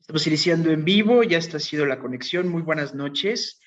Estamos iniciando en vivo, ya esta ha sido la conexión. Muy buenas noches.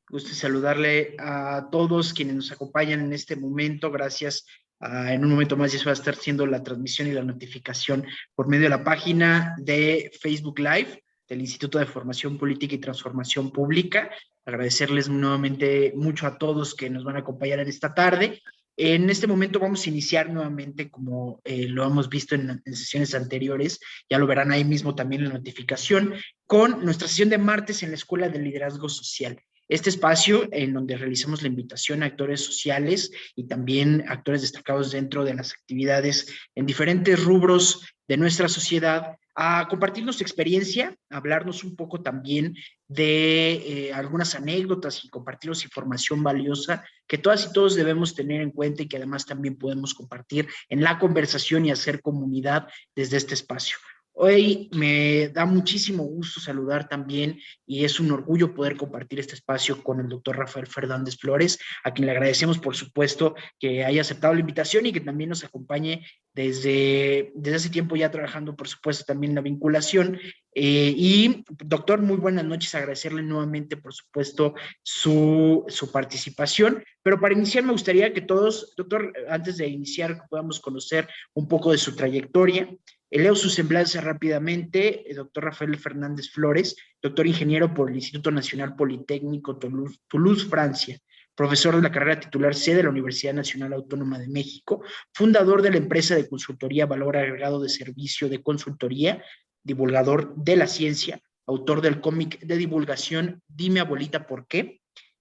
Gusto saludarle a todos quienes nos acompañan en este momento. Gracias. En un momento más ya se va a estar haciendo la transmisión y la notificación por medio de la página de Facebook Live del Instituto de Formación Política y Transformación Pública. Agradecerles nuevamente mucho a todos que nos van a acompañar en esta tarde. En este momento vamos a iniciar nuevamente, como lo hemos visto en sesiones anteriores, ya lo verán ahí mismo también en la notificación, con nuestra sesión de martes en la Escuela de Liderazgo Social. Este espacio en donde realizamos la invitación a actores sociales y también actores destacados dentro de las actividades en diferentes rubros de nuestra sociedad, a compartirnos su experiencia, a hablarnos un poco también de algunas anécdotas y compartirnos información valiosa que todas y todos debemos tener en cuenta y que además también podemos compartir en la conversación y hacer comunidad desde este espacio. Hoy me da muchísimo gusto saludar también y es un orgullo poder compartir este espacio con el doctor Rafael Fernández Flores, a quien le agradecemos por supuesto que haya aceptado la invitación y que también nos acompañe desde hace tiempo ya trabajando por supuesto también la vinculación. Y doctor, muy buenas noches, agradecerle nuevamente por supuesto su participación, pero para iniciar me gustaría que todos, doctor, antes de iniciar podamos conocer un poco de su trayectoria. Leo su semblanza rápidamente. Doctor Rafael Fernández Flores, doctor ingeniero por el Instituto Nacional Politécnico Toulouse, Francia, profesor de la carrera titular C de la Universidad Nacional Autónoma de México, fundador de la empresa de consultoría Valor Agregado de Servicio de Consultoría, divulgador de la ciencia, autor del cómic de divulgación Dime Abuelita ¿por qué?,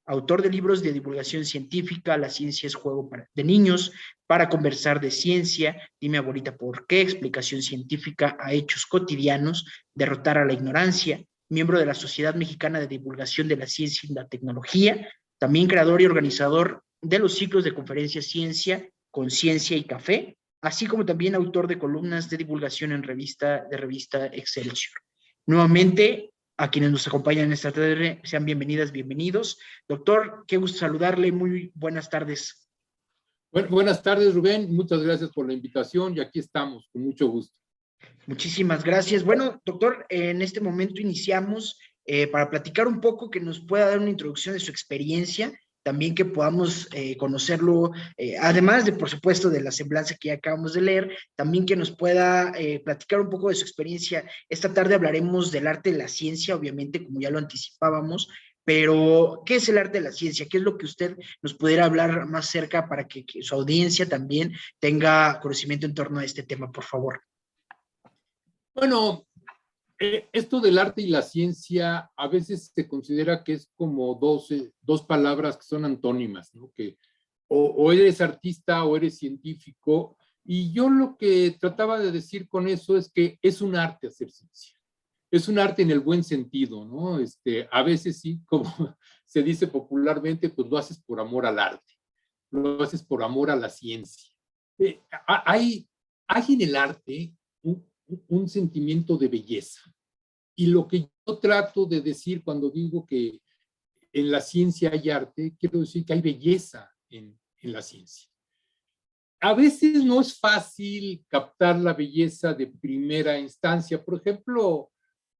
autor de libros de divulgación científica, La ciencia es juego de niños, Para conversar de ciencia, Dime Abuelita ¿por qué?, Explicación científica a hechos cotidianos, Derrotar a la ignorancia, miembro de la Sociedad Mexicana de Divulgación de la Ciencia y la Tecnología, también creador y organizador de los ciclos de conferencias Ciencia, Conciencia y Café, así como también autor de columnas de divulgación en revista Excelsior. Nuevamente, a quienes nos acompañan esta tarde, sean bienvenidas, bienvenidos. Doctor, qué gusto saludarle, muy buenas tardes. Bueno, buenas tardes, Rubén, muchas gracias por la invitación y aquí estamos, con mucho gusto. Muchísimas gracias. Bueno, doctor, en este momento iniciamos para platicar un poco, que nos pueda dar una introducción de su experiencia, también que podamos conocerlo, además de, por supuesto, de la semblanza que ya acabamos de leer, también que nos pueda platicar un poco de su experiencia. Esta tarde hablaremos del arte de la ciencia, obviamente, como ya lo anticipábamos, pero ¿qué es el arte de la ciencia? ¿Qué es lo que usted nos pudiera hablar más cerca para que su audiencia también tenga conocimiento en torno a este tema, por favor? Bueno, esto del arte y la ciencia a veces se considera que es como dos palabras que son antónimas, ¿no? Que o eres artista o eres científico, y yo lo que trataba de decir con eso es que es un arte hacer ciencia. Es un arte en el buen sentido, ¿no? A veces sí, como se dice popularmente, pues lo haces por amor al arte, lo haces por amor a la ciencia. Hay en el arte un sentimiento de belleza. Y lo que yo trato de decir cuando digo que en la ciencia hay arte, quiero decir que hay belleza en la ciencia. A veces no es fácil captar la belleza de primera instancia. Por ejemplo,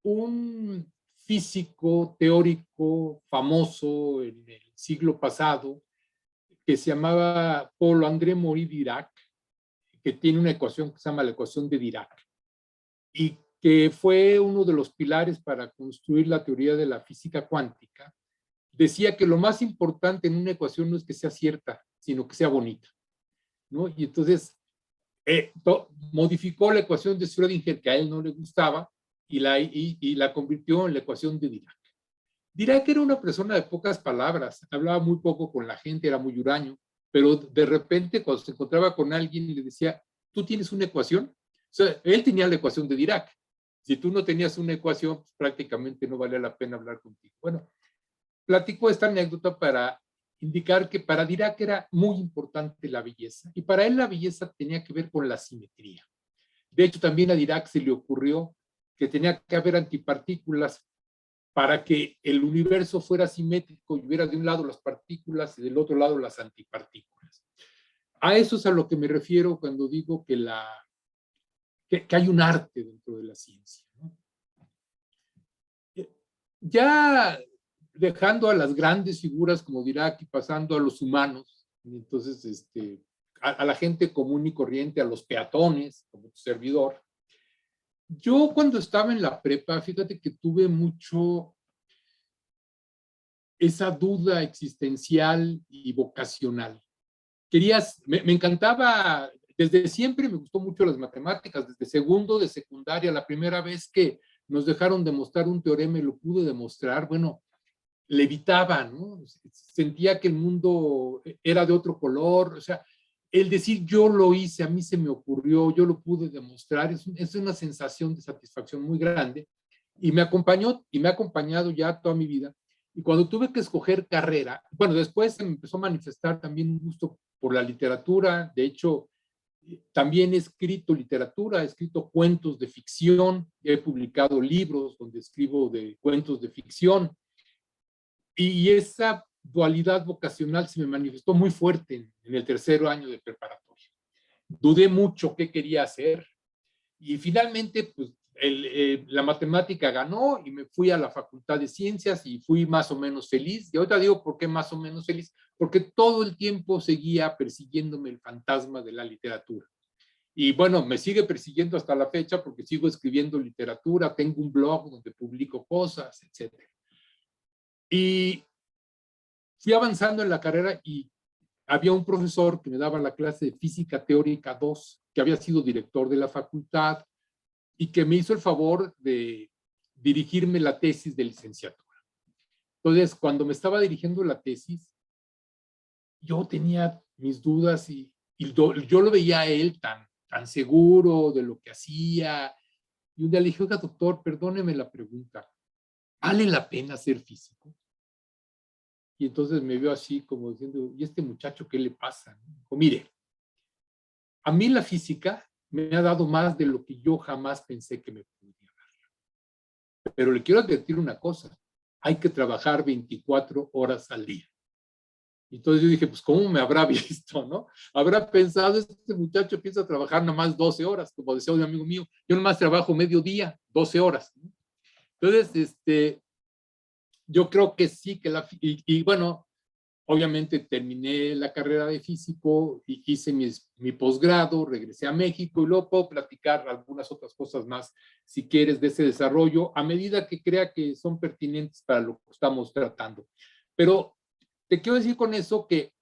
un físico teórico famoso en el siglo pasado, que se llamaba Paul-André Maurice Dirac, que tiene una ecuación que se llama la ecuación de Dirac, y que fue uno de los pilares para construir la teoría de la física cuántica, decía que lo más importante en una ecuación no es que sea cierta, sino que sea bonita, ¿no? Y entonces modificó la ecuación de Schrödinger, que a él no le gustaba, y la convirtió en la ecuación de Dirac. Dirac era una persona de pocas palabras, hablaba muy poco con la gente, era muy huraño, pero de repente cuando se encontraba con alguien le decía, ¿tú tienes una ecuación? O sea, él tenía la ecuación de Dirac. Si tú no tenías una ecuación, pues prácticamente no valía la pena hablar contigo. Bueno, platico esta anécdota para indicar que para Dirac era muy importante la belleza, y para él la belleza tenía que ver con la simetría. De hecho, también a Dirac se le ocurrió que tenía que haber antipartículas para que el universo fuera simétrico y hubiera de un lado las partículas y del otro lado las antipartículas. A eso es a lo que me refiero cuando digo que hay un arte dentro de la ciencia, ¿no? ya dejando a las grandes figuras, como Dirac, y pasando a los humanos, entonces a la gente común y corriente, a los peatones, como tu servidor. Yo cuando estaba en la prepa, fíjate que tuve mucho esa duda existencial y vocacional. Me encantaba, desde siempre me gustó mucho las matemáticas, desde segundo de secundaria, la primera vez que nos dejaron demostrar un teorema y lo pude demostrar, bueno, levitaba, ¿no? Sentía que el mundo era de otro color, o sea, el decir yo lo hice, a mí se me ocurrió, yo lo pude demostrar, es una sensación de satisfacción muy grande y me acompañó y me ha acompañado ya toda mi vida. Y cuando tuve que escoger carrera, bueno, después se me empezó a manifestar también un gusto por la literatura, de hecho, también he escrito literatura, he escrito cuentos de ficción, he publicado libros donde escribo de cuentos de ficción, y esa dualidad vocacional se me manifestó muy fuerte en el tercer año de preparatoria. Dudé mucho qué quería hacer y finalmente pues, la matemática ganó y me fui a la Facultad de Ciencias y fui más o menos feliz. Y ahorita digo por qué más o menos feliz, porque todo el tiempo seguía persiguiéndome el fantasma de la literatura. Y bueno, me sigue persiguiendo hasta la fecha porque sigo escribiendo literatura, tengo un blog donde publico cosas, etc. Y fui avanzando en la carrera y había un profesor que me daba la clase de Física Teórica 2, que había sido director de la facultad y que me hizo el favor de dirigirme la tesis de licenciatura. Entonces, cuando me estaba dirigiendo la tesis, yo tenía mis dudas y yo lo veía a él tan seguro de lo que hacía. Y un día le dije, oiga, doctor, perdóneme la pregunta, ¿vale la pena ser físico? Y entonces me vio así como diciendo, ¿y este muchacho qué le pasa? Dijo, mire, a mí la física me ha dado más de lo que yo jamás pensé que me podría dar. Pero le quiero advertir una cosa, hay que trabajar 24 horas al día. Entonces yo dije, pues ¿cómo me habrá visto, no? Habrá pensado, este muchacho piensa trabajar nomás 12 horas, como decía un amigo mío, yo nomás trabajo medio día, 12 horas. ¿No? Entonces, yo creo que sí, que y bueno, obviamente terminé la carrera de físico y hice mi posgrado, regresé a México y luego puedo platicar algunas otras cosas más, si quieres, de ese desarrollo, a medida que crea que son pertinentes para lo que estamos tratando. Pero te quiero decir con eso que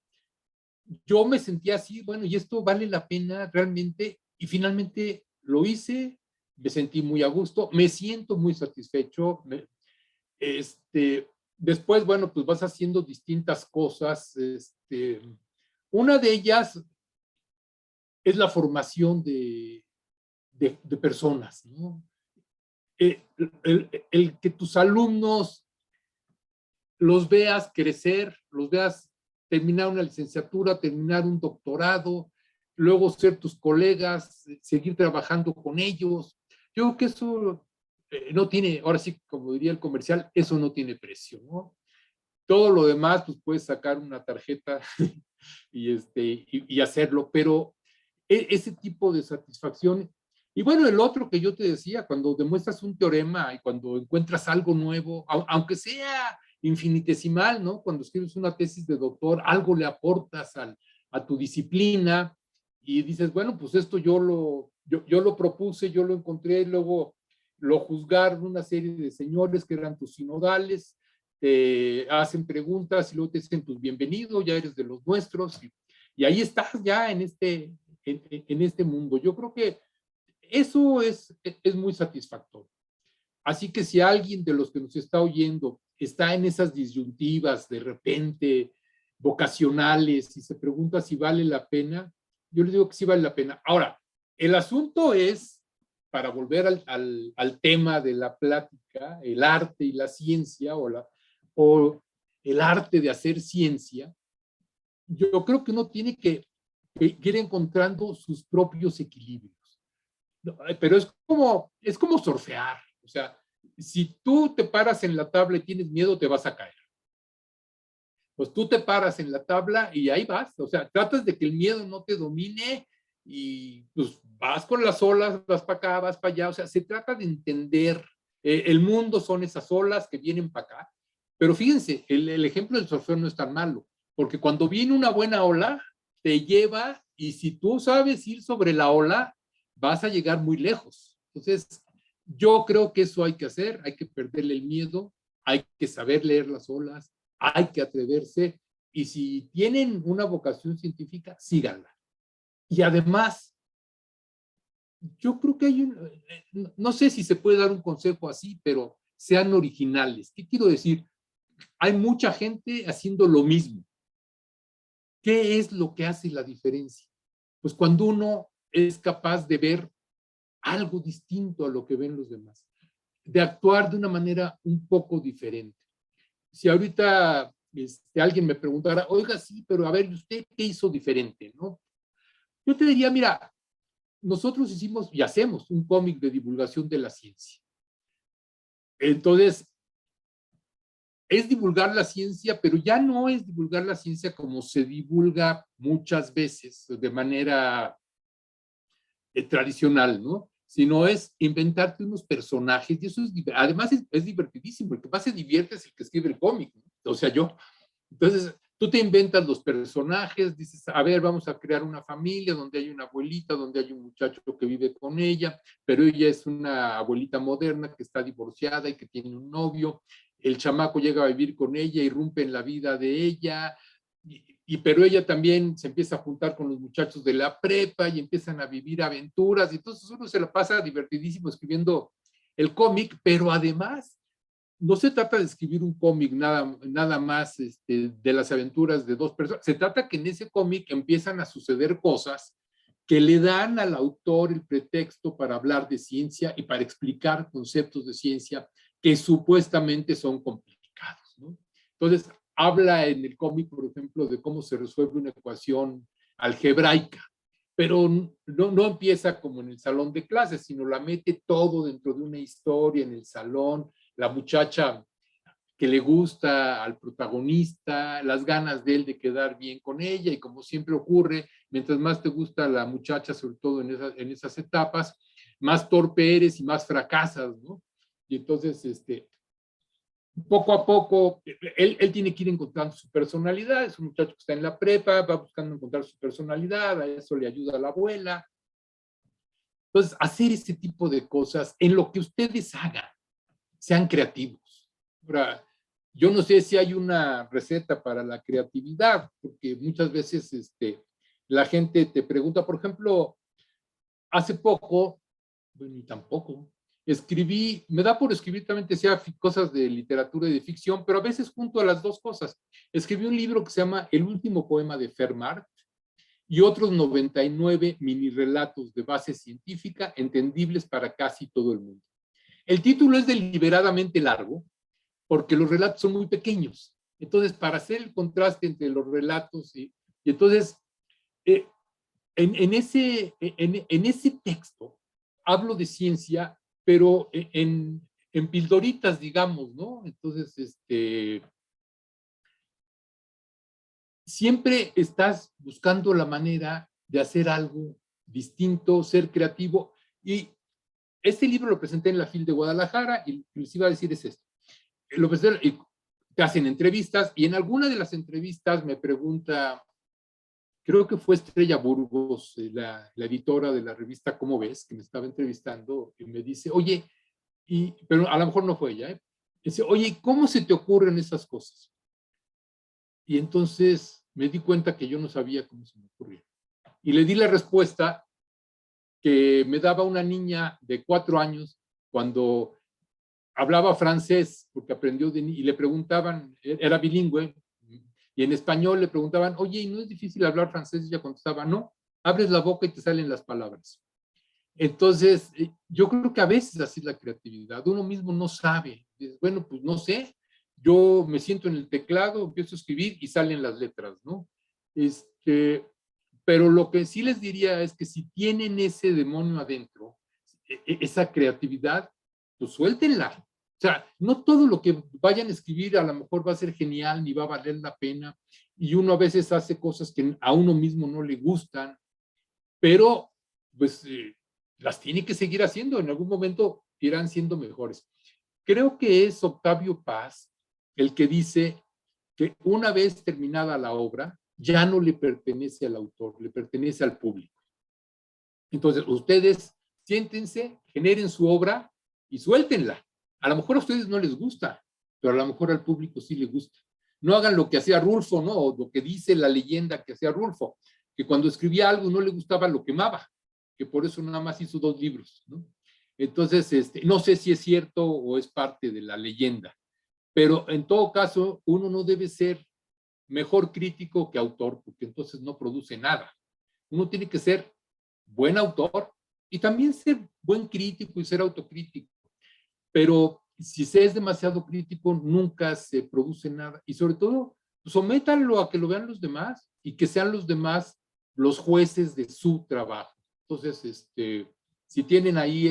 yo me sentía así, bueno, y esto vale la pena realmente, y finalmente lo hice, me sentí muy a gusto, me siento muy satisfecho, después, bueno, pues vas haciendo distintas cosas. Una de ellas es la formación de personas, ¿no? El que tus alumnos los veas crecer, los veas terminar una licenciatura, terminar un doctorado, luego ser tus colegas, seguir trabajando con ellos. Yo creo que eso no tiene, ahora sí, como diría el comercial, eso no tiene precio, ¿no? Todo lo demás, pues puedes sacar una tarjeta y hacerlo, pero ese tipo de satisfacción. Y bueno, el otro que yo te decía, cuando demuestras un teorema y cuando encuentras algo nuevo, aunque sea infinitesimal, ¿no? Cuando escribes una tesis de doctor, algo le aportas a tu disciplina y dices, bueno, pues esto yo lo propuse, yo lo encontré, luego lo juzgaron una serie de señores que eran tus sinodales, te hacen preguntas y luego te dicen, pues bienvenido, ya eres de los nuestros, y ahí estás ya en este mundo. Yo creo que eso es muy satisfactorio. Así que si alguien de los que nos está oyendo está en esas disyuntivas de repente vocacionales y se pregunta si vale la pena, yo le digo que sí vale la pena. Ahora, el asunto es, para volver al tema de la plática, el arte y la ciencia o el arte de hacer ciencia, yo creo que uno tiene que ir encontrando sus propios equilibrios. Pero es como surfear. O sea, si tú te paras en la tabla y tienes miedo, te vas a caer. Pues tú te paras en la tabla y ahí vas. O sea, tratas de que el miedo no te domine y pues vas con las olas, vas para acá, vas para allá. O sea, se trata de entender El mundo son esas olas que vienen para acá. Pero fíjense, el ejemplo del surfeo no es tan malo, porque cuando viene una buena ola, te lleva, y si tú sabes ir sobre la ola, vas a llegar muy lejos. Entonces, yo creo que eso hay que hacer, hay que perderle el miedo, hay que saber leer las olas, hay que atreverse, y si tienen una vocación científica, síganla. Y además, yo creo que hay no sé si se puede dar un consejo así, pero sean originales. ¿Qué quiero decir? Hay mucha gente haciendo lo mismo. ¿Qué es lo que hace la diferencia? Pues cuando uno es capaz de ver algo distinto a lo que ven los demás, de actuar de una manera un poco diferente. Si ahorita alguien me preguntara, oiga, sí, pero a ver, ¿usted qué hizo diferente? ¿No? Yo te diría, mira, nosotros hicimos y hacemos un cómic de divulgación de la ciencia. Entonces, es divulgar la ciencia, pero ya no es divulgar la ciencia como se divulga muchas veces de manera tradicional, ¿no? Sino es inventarte unos personajes, y eso es, además es divertidísimo, el que más se divierte es el que escribe el cómic, ¿no? O sea, yo. Entonces, tú te inventas los personajes, dices, a ver, vamos a crear una familia donde hay una abuelita, donde hay un muchacho que vive con ella, pero ella es una abuelita moderna que está divorciada y que tiene un novio. El chamaco llega a vivir con ella, irrumpe en la vida de ella, pero ella también se empieza a juntar con los muchachos de la prepa y empiezan a vivir aventuras, y entonces uno se la pasa divertidísimo escribiendo el cómic, pero además no se trata de escribir un cómic nada más de las aventuras de dos personas, se trata que en ese cómic empiezan a suceder cosas que le dan al autor el pretexto para hablar de ciencia y para explicar conceptos de ciencia que supuestamente son complicados, ¿no? Entonces, habla en el cómic, por ejemplo, de cómo se resuelve una ecuación algebraica, pero no empieza como en el salón de clases, sino la mete todo dentro de una historia en el salón, la muchacha que le gusta al protagonista, las ganas de él de quedar bien con ella, y como siempre ocurre, mientras más te gusta la muchacha, sobre todo en esas etapas, más torpe eres y más fracasas, ¿no? Y entonces, poco a poco, él tiene que ir encontrando su personalidad, es un muchacho que está en la prepa, va buscando encontrar su personalidad, a eso le ayuda a la abuela. Entonces, hacer ese tipo de cosas en lo que ustedes hagan, sean creativos. Ahora, yo no sé si hay una receta para la creatividad, porque muchas veces la gente te pregunta, por ejemplo, hace poco, bueno, ni tampoco, escribí, me da por escribir también, te decía, cosas de literatura y de ficción, pero a veces junto a las dos cosas. Escribí un libro que se llama El último poema de Fermat y otros 99 mini relatos de base científica entendibles para casi todo el mundo. El título es deliberadamente largo porque los relatos son muy pequeños. Entonces, para hacer el contraste entre los relatos y entonces, en ese texto hablo de ciencia, pero en pildoritas, digamos, ¿no? Entonces, siempre estás buscando la manera de hacer algo distinto, ser creativo. Y este libro lo presenté en la FIL de Guadalajara y lo que les iba a decir es esto. Lo presenté, y te hacen entrevistas, y en alguna de las entrevistas me pregunta, creo que fue Estrella Burgos, la editora de la revista ¿Cómo ves?, que me estaba entrevistando, y me dice, oye, pero a lo mejor no fue ella, dice, oye, ¿cómo se te ocurren esas cosas? Y entonces me di cuenta que yo no sabía cómo se me ocurría. Y le di la respuesta que me daba una niña de 4 años cuando hablaba francés, porque aprendió y le preguntaban, era bilingüe, y en español le preguntaban, oye, ¿y no es difícil hablar francés? Y ella contestaba, no, abres la boca y te salen las palabras. Entonces, yo creo que a veces así es la creatividad, uno mismo no sabe, bueno, pues no sé, yo me siento en el teclado, empiezo a escribir y salen las letras, ¿no? Pero lo que sí les diría es que si tienen ese demonio adentro, esa creatividad, pues suéltenla. O sea, no todo lo que vayan a escribir a lo mejor va a ser genial ni va a valer la pena, y uno a veces hace cosas que a uno mismo no le gustan, pero pues las tiene que seguir haciendo, en algún momento irán siendo mejores. creo que es Octavio Paz el que dice que una vez terminada la obra, ya no le pertenece al autor, le pertenece al público. Entonces, ustedes siéntense, generen su obra y suéltenla. A lo mejor a ustedes no les gusta, pero a lo mejor al público sí le gusta. No hagan lo que hacía Rulfo, ¿no? O lo que dice la leyenda que hacía Rulfo, que cuando escribía algo no le gustaba, lo quemaba, que por eso nada más hizo 2 libros, ¿no? Entonces, no sé si es cierto o es parte de la leyenda, pero en todo caso, uno no debe ser mejor crítico que autor, porque entonces no produce nada. Uno tiene que ser buen autor y también ser buen crítico y ser autocrítico. Pero si se es demasiado crítico, nunca se produce nada. Y sobre todo, sométanlo a que lo vean los demás y que sean los demás los jueces de su trabajo. Entonces, si tienen ahí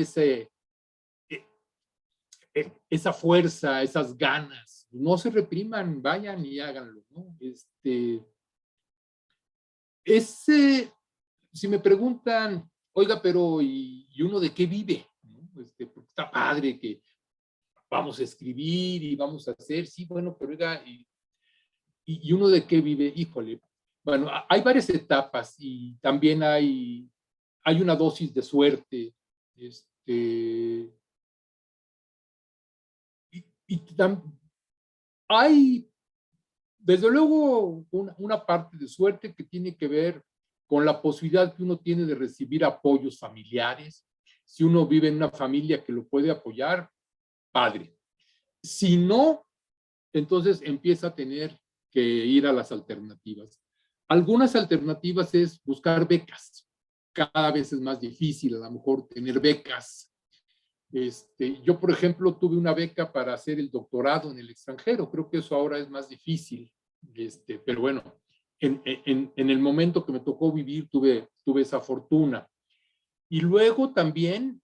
esa fuerza, esas ganas, no se repriman, vayan y háganlo, ¿no? Si me preguntan, oiga, pero ¿y uno de qué vive? ¿No? Porque está padre que vamos a escribir y vamos a hacer, sí, bueno, pero oiga, ¿y uno de qué vive? Híjole, bueno, hay varias etapas y también hay una dosis de suerte, hay, desde luego, una parte de suerte que tiene que ver con la posibilidad que uno tiene de recibir apoyos familiares. Si uno vive en una familia que lo puede apoyar, padre. Si no, entonces empieza a tener que ir a las alternativas. Algunas alternativas es buscar becas. Cada vez es más difícil, a lo mejor, tener becas. Yo, por ejemplo, tuve una beca para hacer el doctorado en el extranjero. Creo que eso ahora es más difícil. Pero bueno, en el momento que me tocó vivir, tuve esa fortuna. Y luego también,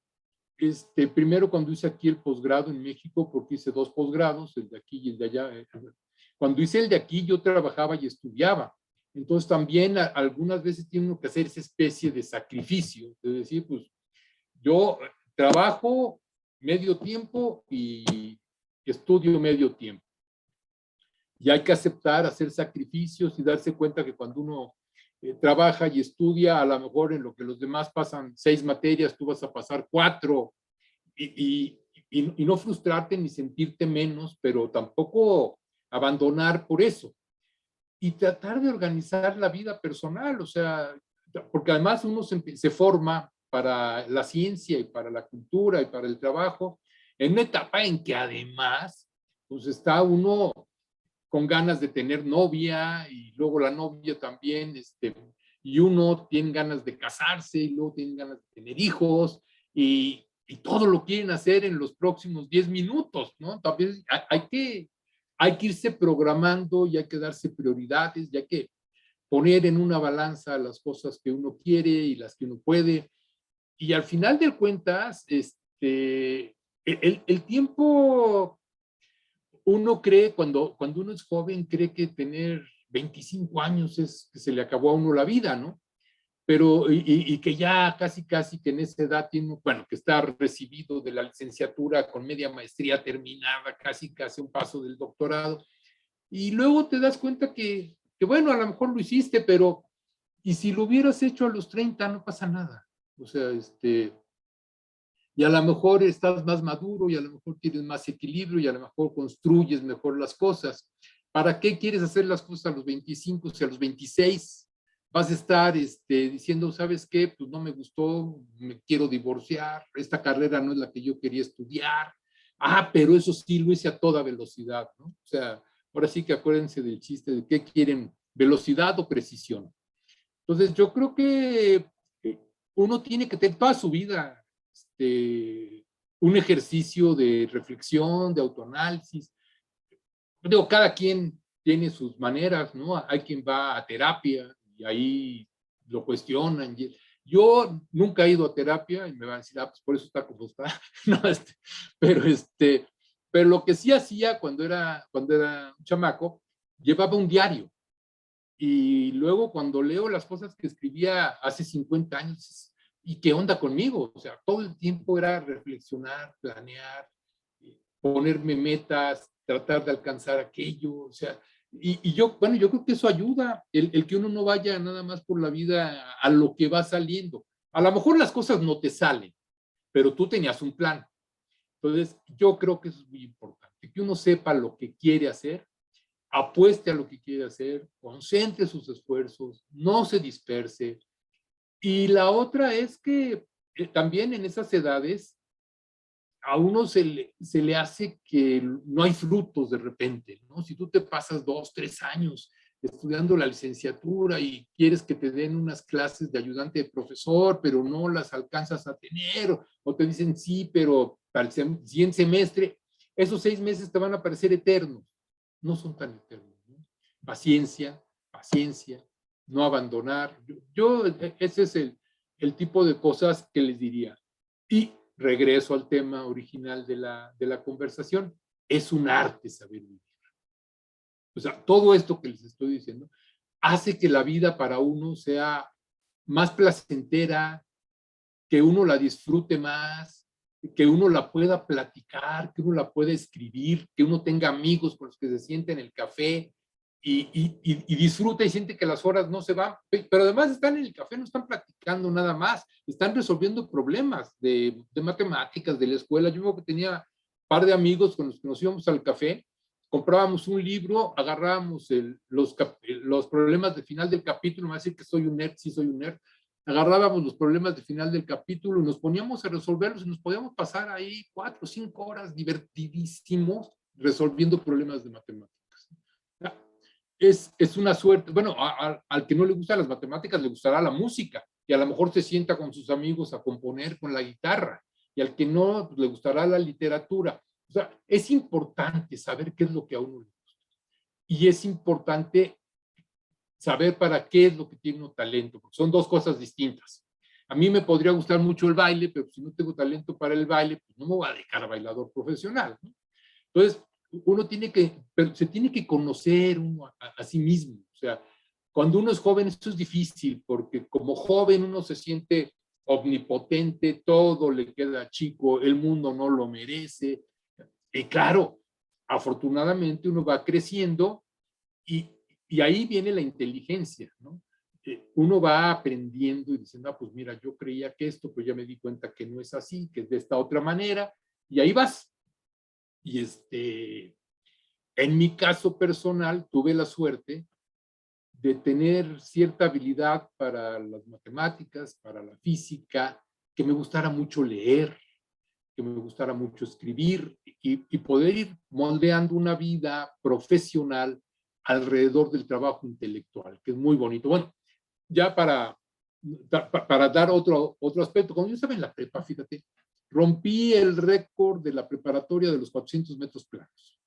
primero cuando hice aquí el posgrado en México, porque hice 2 posgrados, el de aquí y el de allá. Cuando hice el de aquí, yo trabajaba y estudiaba. Entonces también algunas veces tiene uno que hacer esa especie de sacrificio, es decir, pues yo trabajo medio tiempo y estudio medio tiempo. Y hay que aceptar, hacer sacrificios y darse cuenta que cuando uno trabaja y estudia, a lo mejor en lo que los demás pasan 6 materias, tú vas a pasar 4 y no frustrarte ni sentirte menos, pero tampoco abandonar por eso. Y tratar de organizar la vida personal, o sea, porque además uno se forma para la ciencia y para la cultura y para el trabajo en una etapa en que además pues está uno con ganas de tener novia y luego la novia también, y uno tiene ganas de casarse y luego tiene ganas de tener hijos y todo lo quieren hacer en los próximos 10 minutos, ¿no? También hay que irse programando y hay que darse prioridades y hay que poner en una balanza las cosas que uno quiere y las que uno puede. Y al final de cuentas, el tiempo, uno cree, cuando uno es joven, cree que tener 25 años es que se le acabó a uno la vida, ¿no? Pero, y que ya casi que en esa edad tiene, bueno, que está recibido de la licenciatura con media maestría terminada, casi un paso del doctorado, y luego te das cuenta que bueno, a lo mejor lo hiciste, pero, y si lo hubieras hecho a los 30, no pasa nada. O sea, y a lo mejor estás más maduro y a lo mejor tienes más equilibrio y a lo mejor construyes mejor las cosas. ¿Para qué quieres hacer las cosas a los 25 si a los 26 vas a estar diciendo, ¿sabes qué? Pues no me gustó, me quiero divorciar, esta carrera no es la que yo quería estudiar. Ah, pero eso sí lo hice a toda velocidad, ¿no? O sea, ahora sí que acuérdense del chiste de qué quieren, velocidad o precisión. Entonces, yo creo que uno tiene que tener toda su vida un ejercicio de reflexión, de autoanálisis. Digo, cada quien tiene sus maneras, ¿no? Hay quien va a terapia y ahí lo cuestionan. Yo nunca he ido a terapia y me van a decir, ah, pues por eso está como está. No, pero lo que sí hacía cuando era un chamaco, llevaba un diario. Y luego cuando leo las cosas que escribía hace 50 años, ¿y qué onda conmigo? O sea, todo el tiempo era reflexionar, planear, ponerme metas, tratar de alcanzar aquello, o sea, y yo, bueno, yo creo que eso ayuda, el que uno no vaya nada más por la vida a lo que va saliendo. A lo mejor las cosas no te salen, pero tú tenías un plan. Entonces, yo creo que eso es muy importante, que uno sepa lo que quiere hacer, apueste a lo que quiere hacer, concentre sus esfuerzos, no se disperse. Y la otra es que también en esas edades a uno se le hace que no hay frutos de repente, ¿no? Si tú te pasas 2, 3 años estudiando la licenciatura y quieres que te den unas clases de ayudante de profesor, pero no las alcanzas a tener, o te dicen sí, pero para el siguiente semestre, esos 6 meses te van a parecer eternos. No son tan eternos, ¿no? Paciencia, paciencia, no abandonar. Ese es el tipo de cosas que les diría. Y regreso al tema original de la conversación, es un arte saber vivir. O sea, todo esto que les estoy diciendo hace que la vida para uno sea más placentera, que uno la disfrute más, que uno la pueda platicar, que uno la pueda escribir, que uno tenga amigos con los que se siente en el café y disfruta y siente que las horas no se van, pero además están en el café, no están platicando nada más, están resolviendo problemas de matemáticas, de la escuela. Yo tenía un par de amigos con los que nos íbamos al café, comprábamos un libro, agarrábamos los problemas de final del capítulo, me va a decir que soy un nerd, sí soy un nerd, agarrábamos los problemas de final del capítulo y nos poníamos a resolverlos y nos podíamos pasar ahí 4 o 5 horas divertidísimos resolviendo problemas de matemáticas. Es una suerte, bueno, al que no le gustan las matemáticas le gustará la música y a lo mejor se sienta con sus amigos a componer con la guitarra y al que no, pues, le gustará la literatura. O sea, es importante saber qué es lo que a uno le gusta y es importante saber para qué es lo que tiene uno talento, porque son dos cosas distintas. A mí me podría gustar mucho el baile, pero si no tengo talento para el baile, pues no me voy a dedicar a bailador profesional, ¿no? Entonces, uno tiene que, pero se tiene que conocer uno a sí mismo. O sea, cuando uno es joven, esto es difícil, porque como joven uno se siente omnipotente, todo le queda chico, el mundo no lo merece. Y claro, afortunadamente uno va creciendo y, y ahí viene la inteligencia, ¿no? Uno va aprendiendo y diciendo, ah, pues mira, yo creía que esto, pues ya me di cuenta que no es así, que es de esta otra manera, y ahí vas. Y en mi caso personal, tuve la suerte de tener cierta habilidad para las matemáticas, para la física, que me gustara mucho leer, que me gustara mucho escribir y poder ir moldeando una vida profesional alrededor del trabajo intelectual, que es muy bonito. Bueno, ya para dar otro aspecto, cuando yo estaba en la prepa, fíjate, rompí el récord de la preparatoria de los 400 metros planos.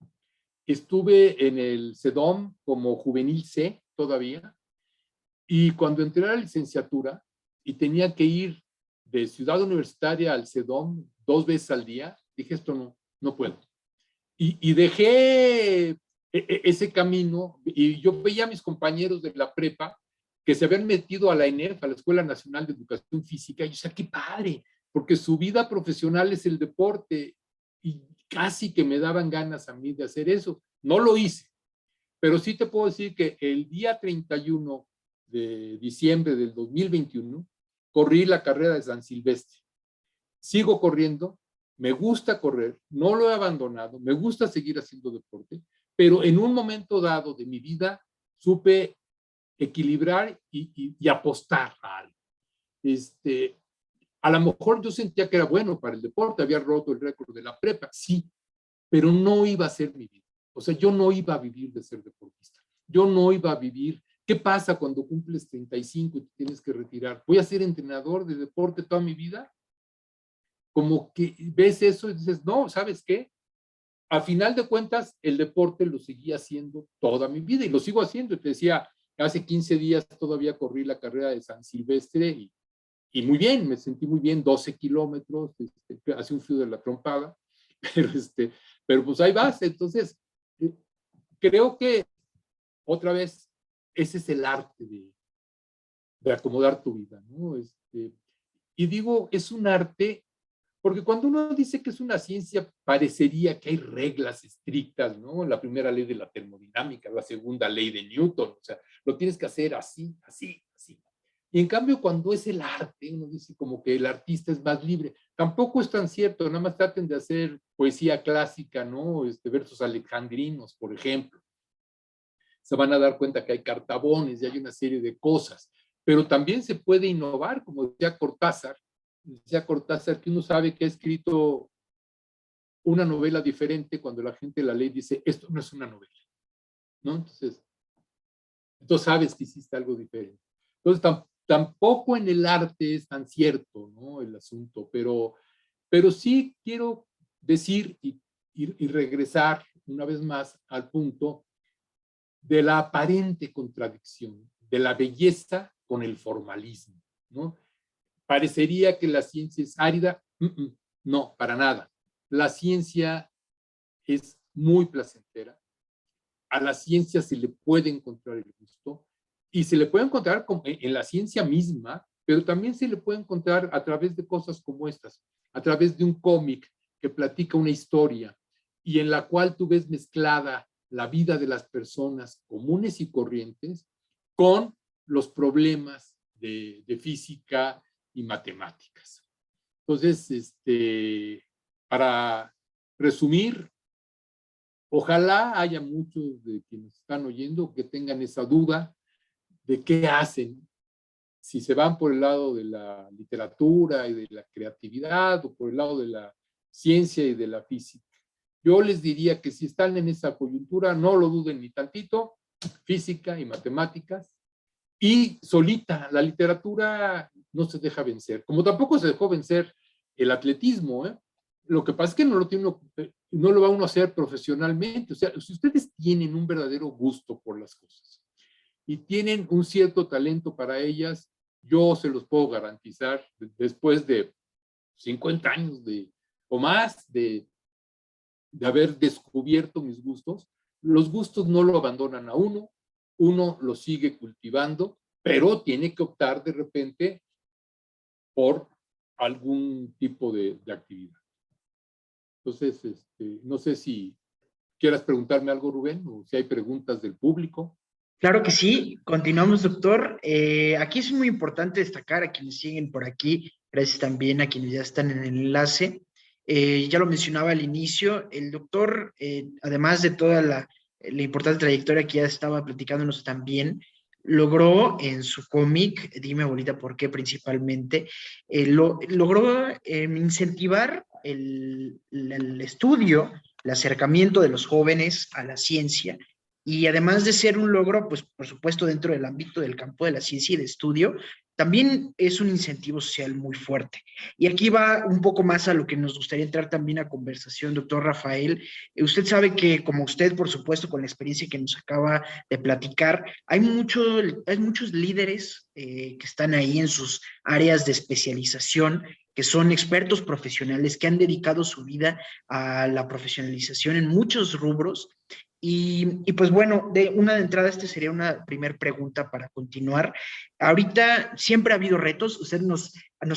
Estuve en el CEDOM como juvenil C todavía, y cuando entré a la licenciatura y tenía que ir de Ciudad Universitaria al CEDOM 2 veces al día, dije, esto no puedo. Y dejé ese camino y yo veía a mis compañeros de la prepa que se habían metido a la ENEF, a la Escuela Nacional de Educación Física, y yo decía, qué padre, porque su vida profesional es el deporte, y casi que me daban ganas a mí de hacer eso. No lo hice, pero sí te puedo decir que el día 31 de diciembre del 2021 corrí la carrera de San Silvestre. Sigo corriendo, me gusta correr, no lo he abandonado, me gusta seguir haciendo deporte, pero en un momento dado de mi vida supe equilibrar y apostar a algo. A lo mejor yo sentía que era bueno para el deporte, había roto el récord de la prepa, sí, pero no iba a ser mi vida. O sea, yo no iba a vivir de ser deportista. Yo no iba a vivir. ¿Qué pasa cuando cumples 35 y te tienes que retirar? ¿Voy a ser entrenador de deporte toda mi vida? Como que ves eso y dices, no, ¿sabes qué? A final de cuentas, el deporte lo seguí haciendo toda mi vida y lo sigo haciendo. Te decía, hace 15 días todavía corrí la carrera de San Silvestre y muy bien, me sentí muy bien, 12 kilómetros, hace un frío de la trompada, pero, pero pues ahí vas. Entonces, creo que otra vez, ese es el arte de acomodar tu vida, ¿no? Y digo, es un arte Porque cuando uno dice que es una ciencia, parecería que hay reglas estrictas, ¿no? La primera ley de la termodinámica, la segunda ley de Newton, o sea, lo tienes que hacer así, así, así. Y en cambio, cuando es el arte, uno dice como que el artista es más libre. Tampoco es tan cierto, nada más traten de hacer poesía clásica, ¿no? Versos alejandrinos, por ejemplo. Se van a dar cuenta que hay cartabones y hay una serie de cosas. Pero también se puede innovar, como decía Cortázar que uno sabe que ha escrito una novela diferente cuando la gente la lee y dice, esto no es una novela, ¿no? Entonces sabes que hiciste algo diferente. Entonces, tampoco en el arte es tan cierto, ¿no? El asunto, pero sí quiero decir y regresar una vez más al punto de la aparente contradicción, de la belleza con el formalismo, ¿no? Parecería que la ciencia es árida. No, para nada. La ciencia es muy placentera. A la ciencia se le puede encontrar el gusto y se le puede encontrar en la ciencia misma, pero también se le puede encontrar a través de cosas como estas, a través de un cómic que platica una historia y en la cual tú ves mezclada la vida de las personas comunes y corrientes con los problemas de física y matemáticas. Entonces, para resumir, ojalá haya muchos de quienes están oyendo que tengan esa duda de qué hacen, si se van por el lado de la literatura y de la creatividad o por el lado de la ciencia y de la física. Yo les diría que si están en esa coyuntura, no lo duden ni tantito, física y matemáticas, y solita, la literatura no se deja vencer, como tampoco se dejó vencer el atletismo, ¿eh? Lo que pasa es que no lo va uno a hacer profesionalmente. O sea, si ustedes tienen un verdadero gusto por las cosas y tienen un cierto talento para ellas, yo se los puedo garantizar, después de 50 años o más de haber descubierto mis gustos, los gustos no lo abandonan a uno lo sigue cultivando, pero tiene que optar de repente por algún tipo de actividad. Entonces, no sé si quieras preguntarme algo, Rubén, o si hay preguntas del público. Claro que sí, continuamos, doctor. Aquí es muy importante destacar a quienes siguen por aquí, gracias también a quienes ya están en el enlace. Ya lo mencionaba al inicio, el doctor, además de toda la importante trayectoria que ya estaba platicándonos también, logró en su cómic, Dime Abuelita por qué principalmente, logró incentivar el estudio, el acercamiento de los jóvenes a la ciencia y además de ser un logro, pues por supuesto dentro del ámbito del campo de la ciencia y de estudio, también es un incentivo social muy fuerte. Y aquí va un poco más a lo que nos gustaría entrar también a conversación, doctor Rafael. Usted sabe que, como usted, por supuesto, con la experiencia que nos acaba de platicar, hay muchos líderes que están ahí en sus áreas de especialización, que son expertos profesionales que han dedicado su vida a la profesionalización en muchos rubros pues bueno, una de entrada, sería una primera pregunta para continuar. Ahorita siempre ha habido retos, usted nos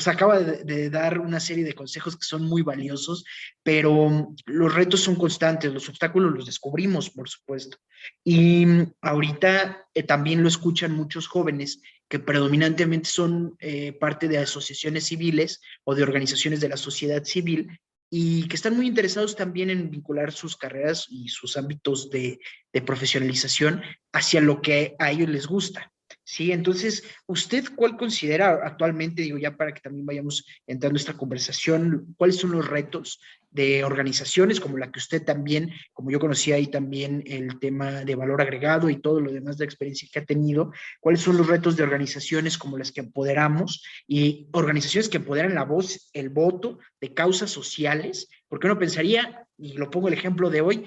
acaba de dar una serie de consejos que son muy valiosos, pero los retos son constantes, los obstáculos los descubrimos, por supuesto. Y ahorita también lo escuchan muchos jóvenes que predominantemente son parte de asociaciones civiles o de organizaciones de la sociedad civil y que están muy interesados también en vincular sus carreras y sus ámbitos de profesionalización hacia lo que a ellos les gusta. Sí, entonces, ¿usted cuál considera actualmente, digo ya para que también vayamos entrando a esta conversación, cuáles son los retos de organizaciones como la que usted también, como yo conocía ahí también el tema de valor agregado y todo lo demás de experiencia que ha tenido, cuáles son los retos de organizaciones como las que empoderamos y organizaciones que empoderan la voz, el voto de causas sociales, porque uno pensaría, y lo pongo el ejemplo de hoy,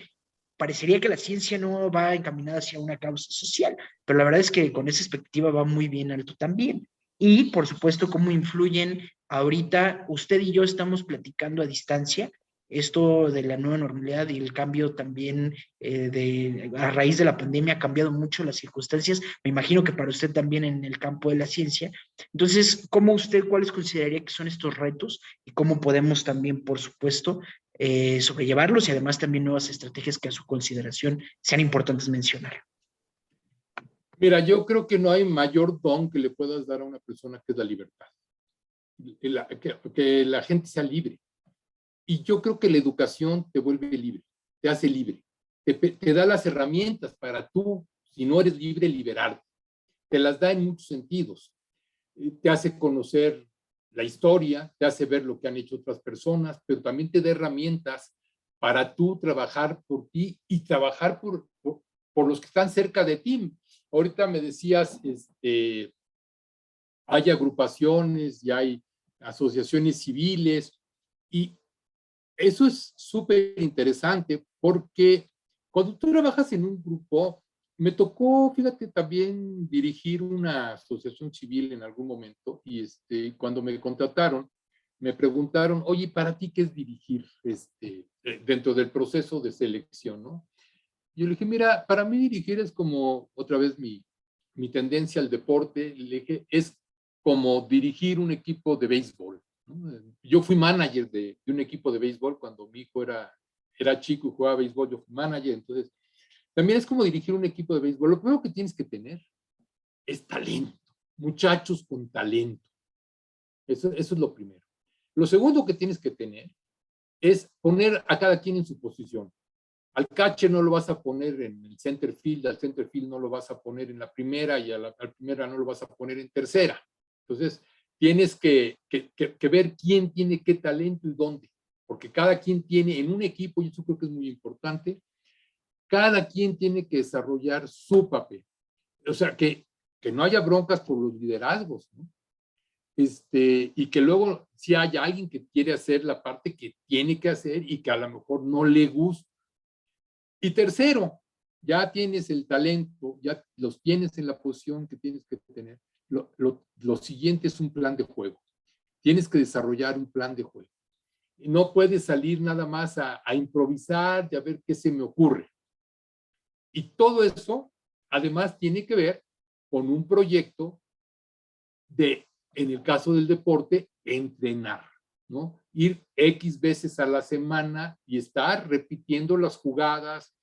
parecería que la ciencia no va encaminada hacia una causa social, pero la verdad es que con esa expectativa va muy bien alto también. Y, por supuesto, cómo influyen ahorita, usted y yo estamos platicando a distancia, esto de la nueva normalidad y el cambio también a raíz de la pandemia ha cambiado mucho las circunstancias. Me imagino que para usted también en el campo de la ciencia. Entonces, ¿cuáles consideraría que son estos retos y cómo podemos también, por supuesto, sobrellevarlos y además también nuevas estrategias que a su consideración sean importantes mencionar? Mira, yo creo que no hay mayor don que le puedas dar a una persona que es la libertad. Que la gente sea libre. Y yo creo que la educación te vuelve libre, te hace libre, te da las herramientas para tú, si no eres libre, liberarte. Te las da en muchos sentidos. Te hace conocer la historia, te hace ver lo que han hecho otras personas, pero también te da herramientas para tú trabajar por ti y trabajar por los que están cerca de ti. Ahorita me decías, hay agrupaciones y hay asociaciones civiles, y eso es súper interesante porque cuando tú trabajas en un grupo, me tocó, fíjate, también dirigir una asociación civil en algún momento, y cuando me contrataron, me preguntaron, oye, ¿para ti qué es dirigir dentro del proceso de selección, no? Yo le dije, mira, para mí dirigir es como, otra vez mi tendencia al deporte, le dije, es como dirigir un equipo de béisbol, ¿no? Yo fui manager de un equipo de béisbol cuando mi hijo era chico y jugaba béisbol, yo fui manager, entonces también es como dirigir un equipo de béisbol. Lo primero que tienes que tener es talento, muchachos con talento. Eso es lo primero. Lo segundo que tienes que tener es poner a cada quien en su posición. Al catcher no lo vas a poner en el center field, al center field no lo vas a poner en la primera y a la primera no lo vas a poner en tercera. Entonces, tienes que ver quién tiene qué talento y dónde, porque cada quien tiene en un equipo, y eso creo que es muy importante, cada quien tiene que desarrollar su papel. O sea, que no haya broncas por los liderazgos, ¿no? Y que luego si haya alguien que quiere hacer la parte que tiene que hacer y que a lo mejor no le gusta. Y tercero, ya tienes el talento, ya los tienes en la posición que tienes que tener. Lo siguiente es un plan de juego. Tienes que desarrollar un plan de juego. Y no puedes salir nada más a improvisar y a ver qué se me ocurre. Y todo eso, además, tiene que ver con un proyecto de, en el caso del deporte, entrenar, ¿no? Ir X veces a la semana y estar repitiendo las jugadas,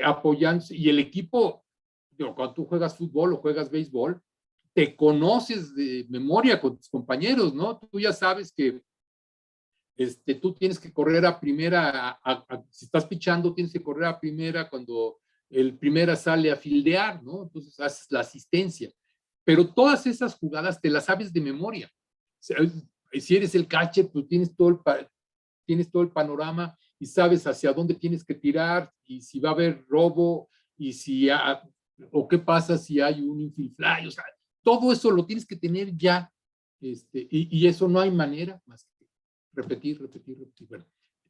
apoyando, y el equipo, digo, cuando tú juegas fútbol o juegas béisbol, te conoces de memoria con tus compañeros, ¿no? Tú ya sabes que tú tienes que correr a primera, si estás pichando, tienes que correr a primera cuando el primera sale a fildear, ¿no? Entonces haces la asistencia. Pero todas esas jugadas te las sabes de memoria. Si eres el catcher, pues tienes todo el panorama y sabes hacia dónde tienes que tirar y si va a haber robo y o qué pasa si hay un infield fly. O sea, todo eso lo tienes que tener ya. Y eso no hay manera más que repetir. Bueno,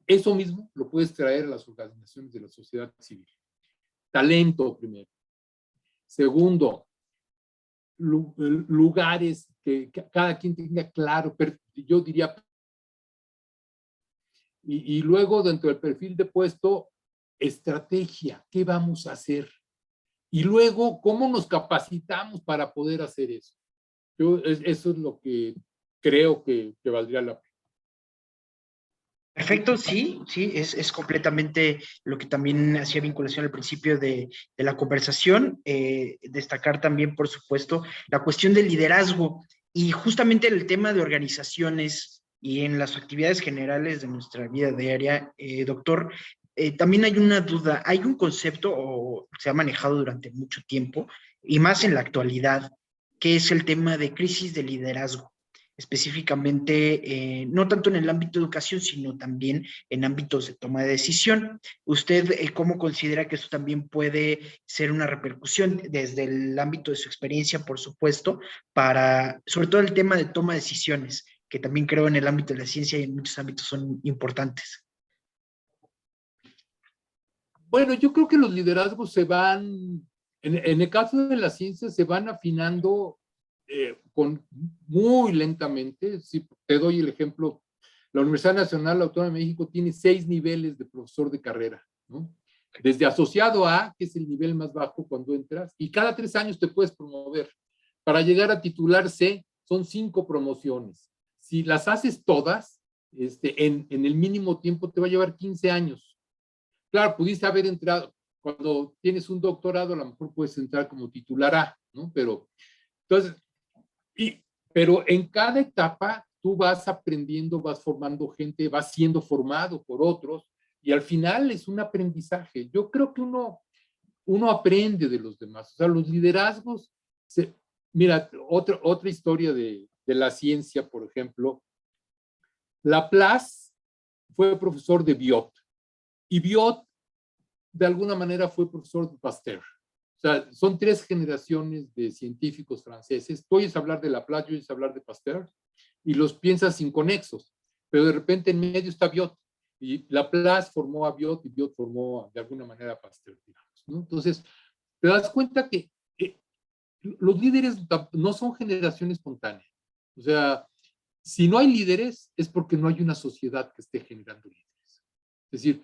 eso mismo lo puedes traer a las organizaciones de la sociedad civil. Talento primero. Segundo, lugares que cada quien tenga claro, yo diría, y luego dentro del perfil de puesto, estrategia, ¿qué vamos a hacer? Y luego, ¿cómo nos capacitamos para poder hacer eso? Eso es lo que creo que valdría la pena. Perfecto, sí, es completamente lo que también hacía vinculación al principio de la conversación. Destacar también, por supuesto, la cuestión del liderazgo y justamente el tema de organizaciones y en las actividades generales de nuestra vida diaria. Doctor, también hay una duda, hay un concepto o se ha manejado durante mucho tiempo y más en la actualidad, que es el tema de crisis de liderazgo específicamente, no tanto en el ámbito de educación, sino también en ámbitos de toma de decisión. ¿Usted cómo considera que eso también puede ser una repercusión desde el ámbito de su experiencia, por supuesto, para, sobre todo el tema de toma de decisiones, que también creo en el ámbito de la ciencia y en muchos ámbitos son importantes? Bueno, yo creo que los liderazgos se van, en el caso de la ciencia, se van afinando muy lentamente. Si te doy el ejemplo, La Universidad Nacional Autónoma de México tiene 6 niveles de profesor de carrera, ¿no? Desde asociado A, que es el nivel más bajo cuando entras, y cada 3 años te puedes promover. Para llegar a titular C, son 5 promociones. Si las haces todas, en el mínimo tiempo te va a llevar 15 años. Claro, pudiste haber entrado, cuando tienes un doctorado, a lo mejor puedes entrar como titular A, ¿no? Pero, entonces, pero en cada etapa tú vas aprendiendo, vas formando gente, vas siendo formado por otros, y al final es un aprendizaje. Yo creo que uno aprende de los demás. O sea, los liderazgos, mira, otra historia de la ciencia, por ejemplo, Laplace fue profesor de Biot, y Biot de alguna manera fue profesor de Pasteur. O sea, son 3 generaciones de científicos franceses. Tú oyes hablar de Laplace, oyes hablar de Pasteur, y los piensas inconexos, pero de repente en medio está Biot, y Laplace formó a Biot, y Biot formó de alguna manera a Pasteur, digamos, ¿no? Entonces, te das cuenta que los líderes no son generación espontánea. O sea, si no hay líderes, es porque no hay una sociedad que esté generando líderes. Es decir,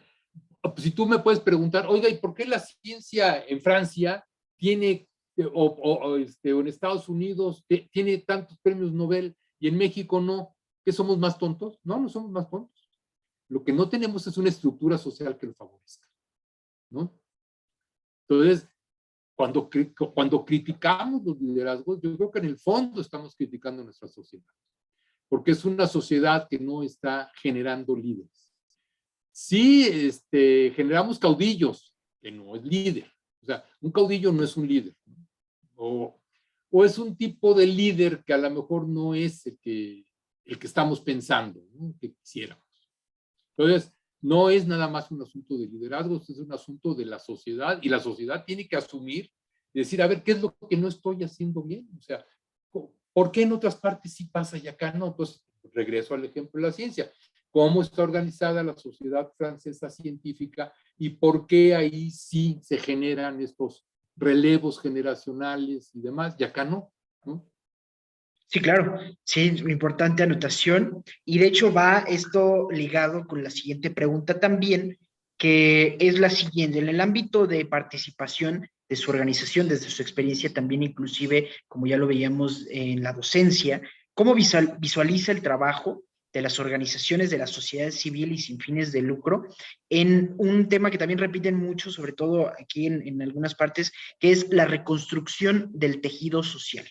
si tú me puedes preguntar, oiga, ¿y por qué la ciencia en Francia tiene, o en Estados Unidos tiene tantos premios Nobel y en México no? ¿Que somos más tontos? No, no somos más tontos. Lo que no tenemos es una estructura social que lo favorezca, ¿no? Entonces, cuando criticamos los liderazgos, yo creo que en el fondo estamos criticando nuestra sociedad, porque es una sociedad que no está generando líderes. Sí, generamos caudillos, que no es líder. O sea, un caudillo no es un líder, ¿no? O es un tipo de líder que a lo mejor no es el que estamos pensando, ¿no? Que quisiéramos. Entonces, no es nada más un asunto de liderazgo, es un asunto de la sociedad, y la sociedad tiene que asumir y decir, a ver, ¿qué es lo que no estoy haciendo bien? O sea, ¿por qué en otras partes sí pasa y acá no? Entonces, regreso al ejemplo de la ciencia. ¿Cómo está organizada la sociedad francesa científica y por qué ahí sí se generan estos relevos generacionales y demás, y acá no, ¿no? Sí, claro, sí, importante anotación. Y de hecho va esto ligado con la siguiente pregunta también, que es la siguiente. En el ámbito de participación de su organización, desde su experiencia también, inclusive, como ya lo veíamos en la docencia, ¿cómo visualiza el trabajo de las organizaciones de la sociedad civil y sin fines de lucro en un tema que también repiten mucho, sobre todo aquí en algunas partes, que es la reconstrucción del tejido social?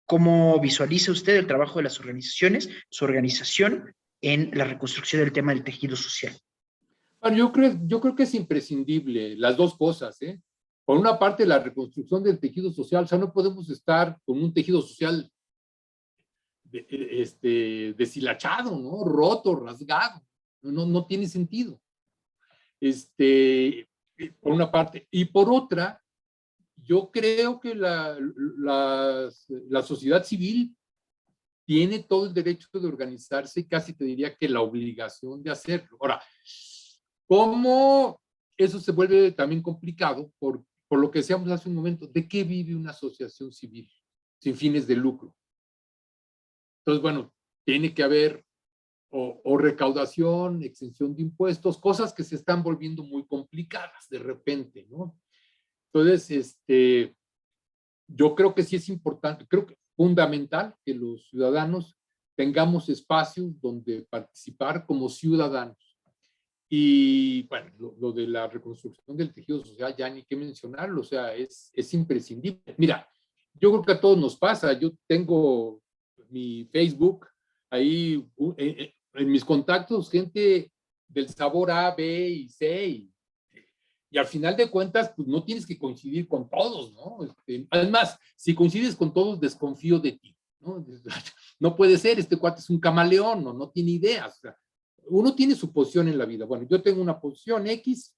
¿Cómo visualiza usted el trabajo de las organizaciones, su organización, en la reconstrucción del tema del tejido social? Bueno, yo creo que es imprescindible las dos cosas, ¿eh? Por una parte, la reconstrucción del tejido social. O sea, no podemos estar con un tejido social deshilachado, ¿no? Roto, rasgado. No tiene sentido. Por una parte. Y por otra, yo creo que la sociedad civil tiene todo el derecho de organizarse y casi te diría que la obligación de hacerlo. Ahora, ¿cómo eso se vuelve también complicado? Por lo que decíamos hace un momento, ¿de qué vive una asociación civil sin fines de lucro? Entonces, bueno, tiene que haber o recaudación, exención de impuestos, cosas que se están volviendo muy complicadas de repente, ¿no? Entonces, yo creo que sí es importante, creo que es fundamental que los ciudadanos tengamos espacios donde participar como ciudadanos. Y bueno, lo de la reconstrucción del tejido social ya ni qué mencionarlo, o sea, es imprescindible. Mira, yo creo que a todos nos pasa, yo tengo mi Facebook, ahí en mis contactos, gente del sabor A, B y C, y al final de cuentas, pues no tienes que coincidir con todos, ¿no? Además, si coincides con todos, desconfío de ti, ¿no? No puede ser, este cuate es un camaleón, no tiene ideas. O sea, uno tiene su posición en la vida. Bueno, yo tengo una posición X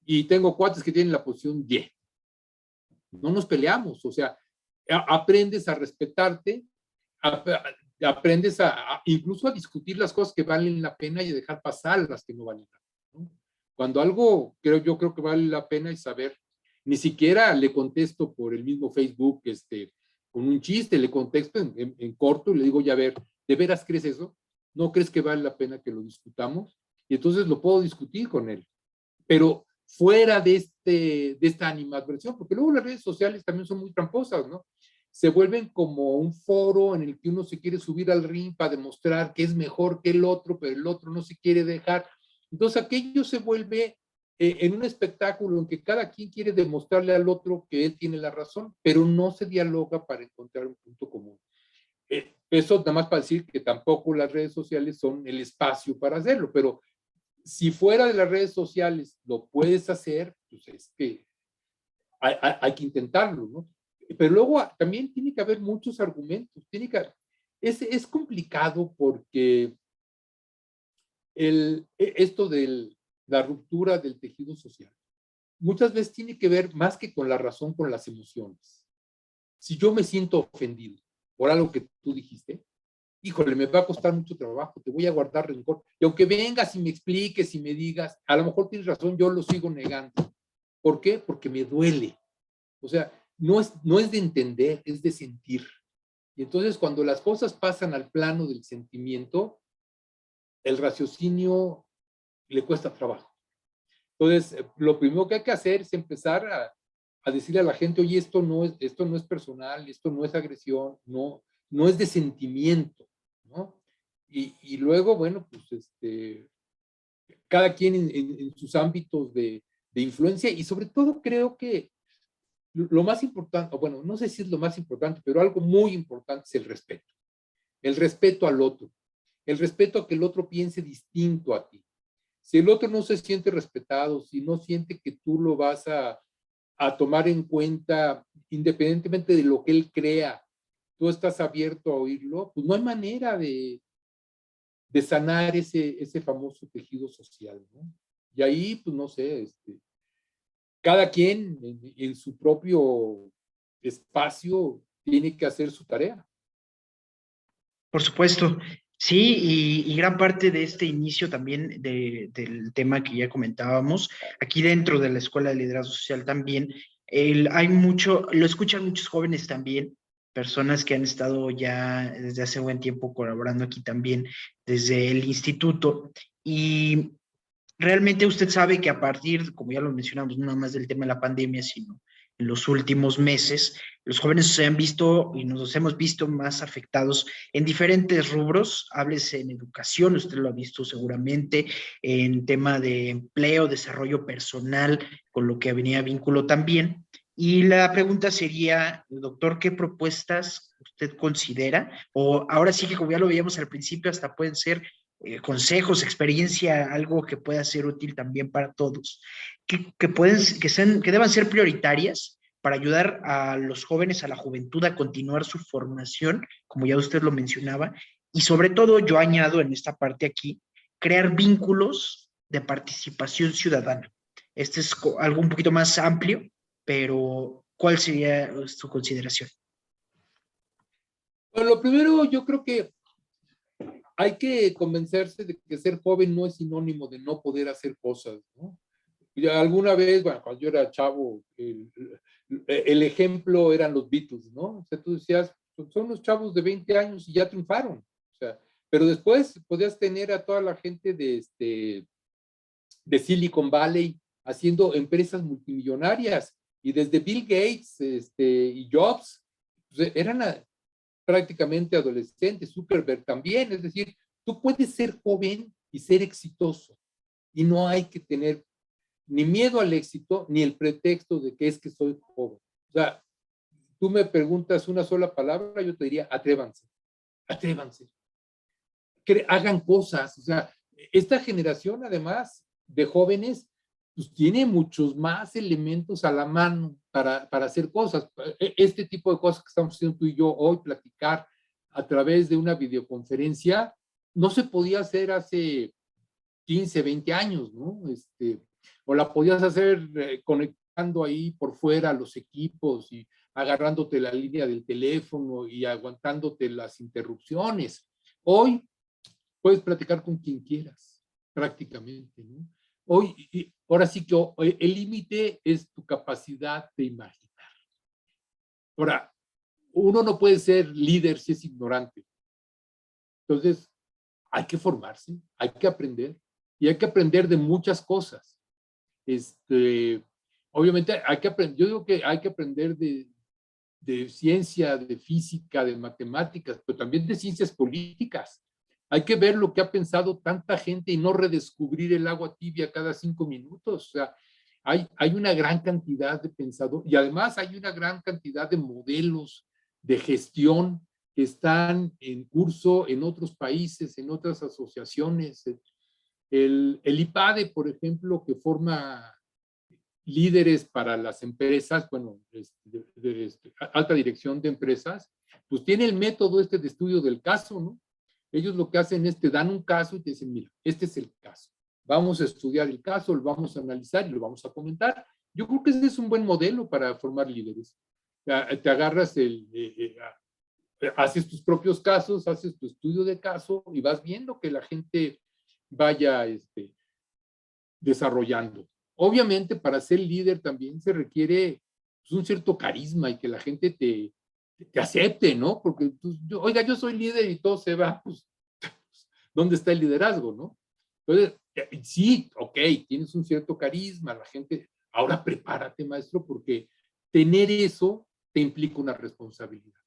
y tengo cuates que tienen la posición Y. No nos peleamos, o sea, aprendes a respetarte, aprendes incluso a discutir las cosas que valen la pena y a dejar pasar las que no valen la pena, ¿no? Cuando algo yo creo que vale la pena es saber, ni siquiera le contesto por el mismo Facebook, con un chiste, le contesto en corto y le digo, ya ver, ¿de veras crees eso? ¿No crees que vale la pena que lo discutamos? Y entonces lo puedo discutir con él. Pero fuera de esta animadversión, porque luego las redes sociales también son muy tramposas, ¿no? Se vuelven como un foro en el que uno se quiere subir al ring para demostrar que es mejor que el otro, pero el otro no se quiere dejar. Entonces aquello se vuelve en un espectáculo en que cada quien quiere demostrarle al otro que él tiene la razón, pero no se dialoga para encontrar un punto común. Eso nada más para decir que tampoco las redes sociales son el espacio para hacerlo, pero si fuera de las redes sociales lo puedes hacer, pues es que hay que intentarlo, ¿no? Pero luego también tiene que haber muchos argumentos. Es complicado porque esto de la ruptura del tejido social muchas veces tiene que ver más que con la razón, con las emociones. Si yo me siento ofendido por algo que tú dijiste, híjole, me va a costar mucho trabajo, te voy a guardar rencor. Y aunque vengas y me expliques y me digas, a lo mejor tienes razón, yo lo sigo negando. ¿Por qué? Porque me duele. O sea, no es de entender, es de sentir. Y entonces cuando las cosas pasan al plano del sentimiento, el raciocinio le cuesta trabajo. Entonces, lo primero que hay que hacer es empezar a decirle a la gente, oye, esto no es personal, esto no es agresión, no es de sentimiento, ¿no? Y luego, bueno, pues cada quien en sus ámbitos de influencia y sobre todo creo que lo más importante, o bueno, no sé si es lo más importante, pero algo muy importante es el respeto al otro, el respeto a que el otro piense distinto a ti. Si el otro no se siente respetado, si no siente que tú lo vas a tomar en cuenta, independientemente de lo que él crea, tú estás abierto a oírlo, pues no hay manera de sanar ese famoso tejido social, ¿no? Y ahí, pues no sé, cada quien en su propio espacio tiene que hacer su tarea. Por supuesto, sí, y gran parte de este inicio también del tema que ya comentábamos, aquí dentro de la Escuela de Liderazgo Social también, hay mucho, lo escuchan muchos jóvenes también, personas que han estado ya desde hace buen tiempo colaborando aquí también desde el instituto, y realmente usted sabe que a partir, como ya lo mencionamos, no nada más del tema de la pandemia, sino en los últimos meses, los jóvenes se han visto y nos hemos visto más afectados en diferentes rubros, háblese en educación, usted lo ha visto seguramente, en tema de empleo, desarrollo personal, con lo que venía vínculo también. Y la pregunta sería, doctor, ¿qué propuestas usted considera? O ahora sí que como ya lo veíamos al principio, hasta pueden ser consejos, experiencia, algo que pueda ser útil también para todos, que deban ser prioritarias para ayudar a los jóvenes, a la juventud a continuar su formación, como ya usted lo mencionaba, y sobre todo yo añado en esta parte aquí, crear vínculos de participación ciudadana. Este es algo un poquito más amplio, pero ¿cuál sería su consideración? Bueno, lo primero yo creo que hay que convencerse de que ser joven no es sinónimo de no poder hacer cosas, ¿no? Y alguna vez, bueno, cuando yo era chavo, el ejemplo eran los Beatles, ¿no? O sea, tú decías, son unos chavos de 20 años y ya triunfaron. O sea, pero después podías tener a toda la gente de Silicon Valley haciendo empresas multimillonarias y desde Bill Gates y Jobs, pues eran prácticamente adolescentes, Zuckerberg también, es decir, tú puedes ser joven y ser exitoso y no hay que tener ni miedo al éxito ni el pretexto de que es que soy joven. O sea, tú me preguntas una sola palabra, yo te diría atrévanse, atrévanse, hagan cosas, o sea, esta generación además de jóvenes pues tiene muchos más elementos a la mano para hacer cosas. Este tipo de cosas que estamos haciendo tú y yo hoy, platicar a través de una videoconferencia, no se podía hacer hace 15, 20 años, ¿no? O la podías hacer conectando ahí por fuera los equipos y agarrándote la línea del teléfono y aguantándote las interrupciones. Hoy puedes platicar con quien quieras, prácticamente, ¿no? Ahora sí que el límite es tu capacidad de imaginar. Ahora, uno no puede ser líder si es ignorante. Entonces, hay que formarse, hay que aprender, y hay que aprender de muchas cosas. Obviamente hay que aprender, yo digo que hay que aprender de ciencia, de física, de matemáticas, pero también de ciencias políticas. Hay que ver lo que ha pensado tanta gente y no redescubrir el agua tibia cada 5 minutos. O sea, hay una gran cantidad de pensadores y además hay una gran cantidad de modelos de gestión que están en curso en otros países, en otras asociaciones. El IPADE, por ejemplo, que forma líderes para las empresas, bueno, alta dirección de empresas, pues tiene el método de estudio del caso, ¿no? Ellos lo que hacen es te dan un caso y te dicen, mira, este es el caso. Vamos a estudiar el caso, lo vamos a analizar y lo vamos a comentar. Yo creo que ese es un buen modelo para formar líderes. Te agarras haces tus propios casos, haces tu estudio de caso y vas viendo que la gente vaya desarrollando. Obviamente, para ser líder también se requiere pues, un cierto carisma y que la gente te acepte, ¿no? Porque, pues, oiga, yo soy líder y todo se va, pues, ¿dónde está el liderazgo, no? Entonces, sí, ok, tienes un cierto carisma, la gente, ahora prepárate, maestro, porque tener eso te implica una responsabilidad.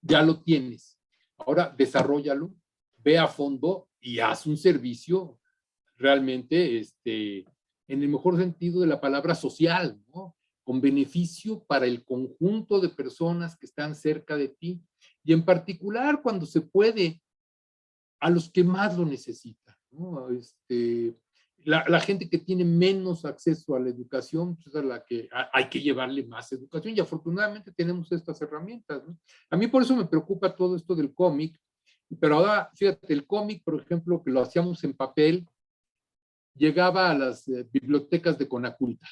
Ya lo tienes. Ahora, desarróllalo, ve a fondo y haz un servicio realmente, en el mejor sentido de la palabra social, ¿no? Con beneficio para el conjunto de personas que están cerca de ti y en particular cuando se puede a los que más lo necesitan, ¿no? La gente que tiene menos acceso a la educación, pues es a la que hay que llevarle más educación y afortunadamente tenemos estas herramientas, ¿no? A mí por eso me preocupa todo esto del cómic, pero ahora, fíjate, el cómic, por ejemplo, que lo hacíamos en papel, llegaba a las bibliotecas de Conaculta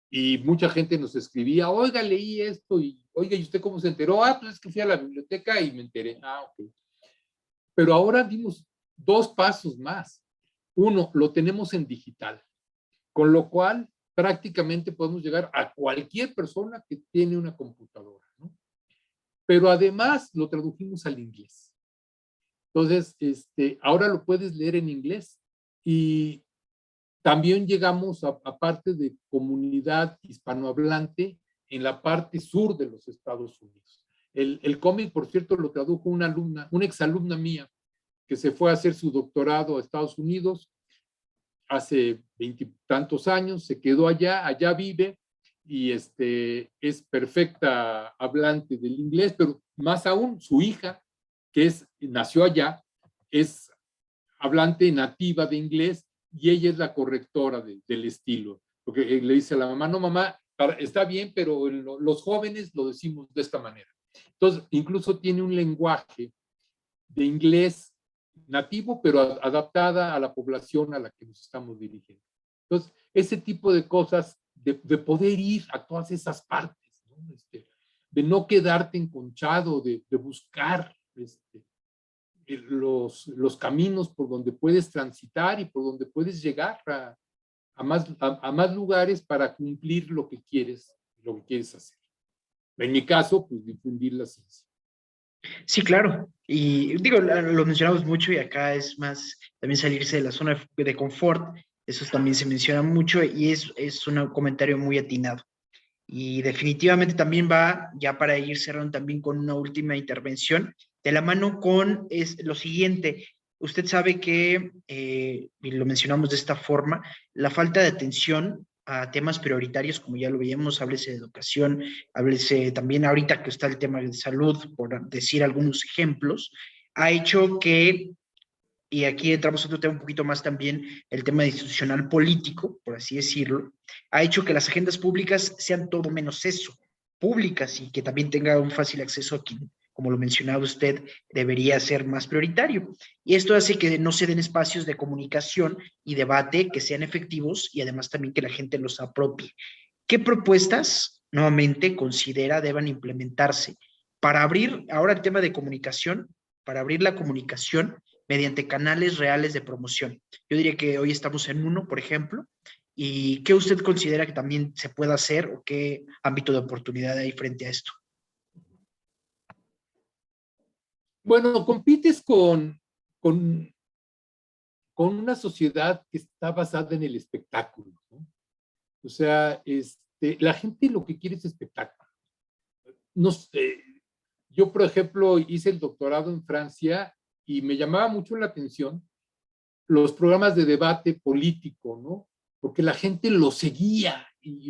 y mucha gente nos escribía, oiga, leí esto y, oiga, ¿y usted cómo se enteró? Ah, pues es que fui a la biblioteca y me enteré. Ah, ok. Pero ahora dimos 2 pasos más. Uno, lo tenemos en digital, con lo cual prácticamente podemos llegar a cualquier persona que tiene una computadora, ¿no? Pero además lo tradujimos al inglés. Entonces, ahora lo puedes leer en inglés y también llegamos a parte de comunidad hispanohablante en la parte sur de los Estados Unidos. El cómic, por cierto, lo tradujo una alumna, una exalumna mía, que se fue a hacer su doctorado a Estados Unidos hace 20 y tantos años, se quedó allá vive y es perfecta hablante del inglés, pero más aún su hija, que nació allá, es hablante nativa de inglés y ella es la correctora del estilo, porque le dice a la mamá, no mamá, está bien, pero los jóvenes lo decimos de esta manera. Entonces, incluso tiene un lenguaje de inglés nativo, pero adaptada a la población a la que nos estamos dirigiendo. Entonces, ese tipo de cosas, de poder ir a todas esas partes, ¿no? De no quedarte enconchado, de buscar los caminos por donde puedes transitar y por donde puedes llegar a más lugares para cumplir lo que quieres hacer. En mi caso, pues difundir la ciencia. Sí, claro. Y digo, lo mencionamos mucho y acá es más también salirse de la zona de confort. Eso también se menciona mucho y es un comentario muy atinado. Y definitivamente también va, ya para ir cerrando también con una última intervención, de la mano con lo siguiente. Usted sabe que, y lo mencionamos de esta forma, la falta de atención a temas prioritarios, como ya lo veíamos, háblese de educación, háblese también ahorita que está el tema de salud, por decir algunos ejemplos, ha hecho que, y aquí entramos a otro tema un poquito más también, el tema institucional político, por así decirlo, ha hecho que las agendas públicas sean todo menos eso, públicas y que también tenga un fácil acceso a quien, como lo mencionaba usted, debería ser más prioritario. Y esto hace que no se den espacios de comunicación y debate que sean efectivos y además también que la gente los apropie. ¿Qué propuestas, nuevamente, considera deban implementarse para abrir ahora el tema de comunicación, para abrir la comunicación mediante canales reales de promoción? Yo diría que hoy estamos en uno, por ejemplo, y ¿qué usted considera que también se pueda hacer o qué ámbito de oportunidad hay frente a esto? Bueno, compites con con, con una sociedad que está basada en el espectáculo, ¿no? O sea, la gente lo que quiere es espectáculo. No sé, yo, por ejemplo, hice el doctorado en Francia y me llamaba mucho la atención los programas de debate político, ¿no? Porque la gente lo seguía,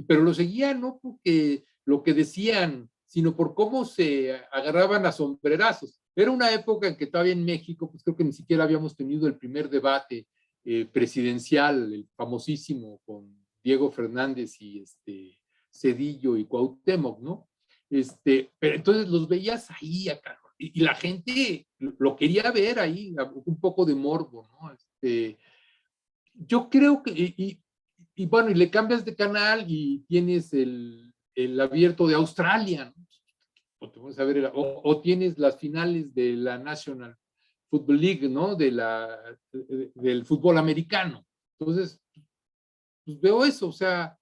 pero lo seguía no porque lo que decían, sino por cómo se agarraban a sombrerazos. Era una época en que todavía en México, pues creo que ni siquiera habíamos tenido el primer debate presidencial, el famosísimo con Diego Fernández y Zedillo y Cuauhtémoc, ¿no? Pero entonces los veías ahí acá, y la gente lo quería ver ahí, un poco de morbo, ¿no? Yo creo que, bueno, y le cambias de canal y tienes el abierto de Australia, ¿no? O, te vas a ver, o tienes las finales de la National Football League, ¿no? Del fútbol americano. Entonces, pues veo eso, o sea,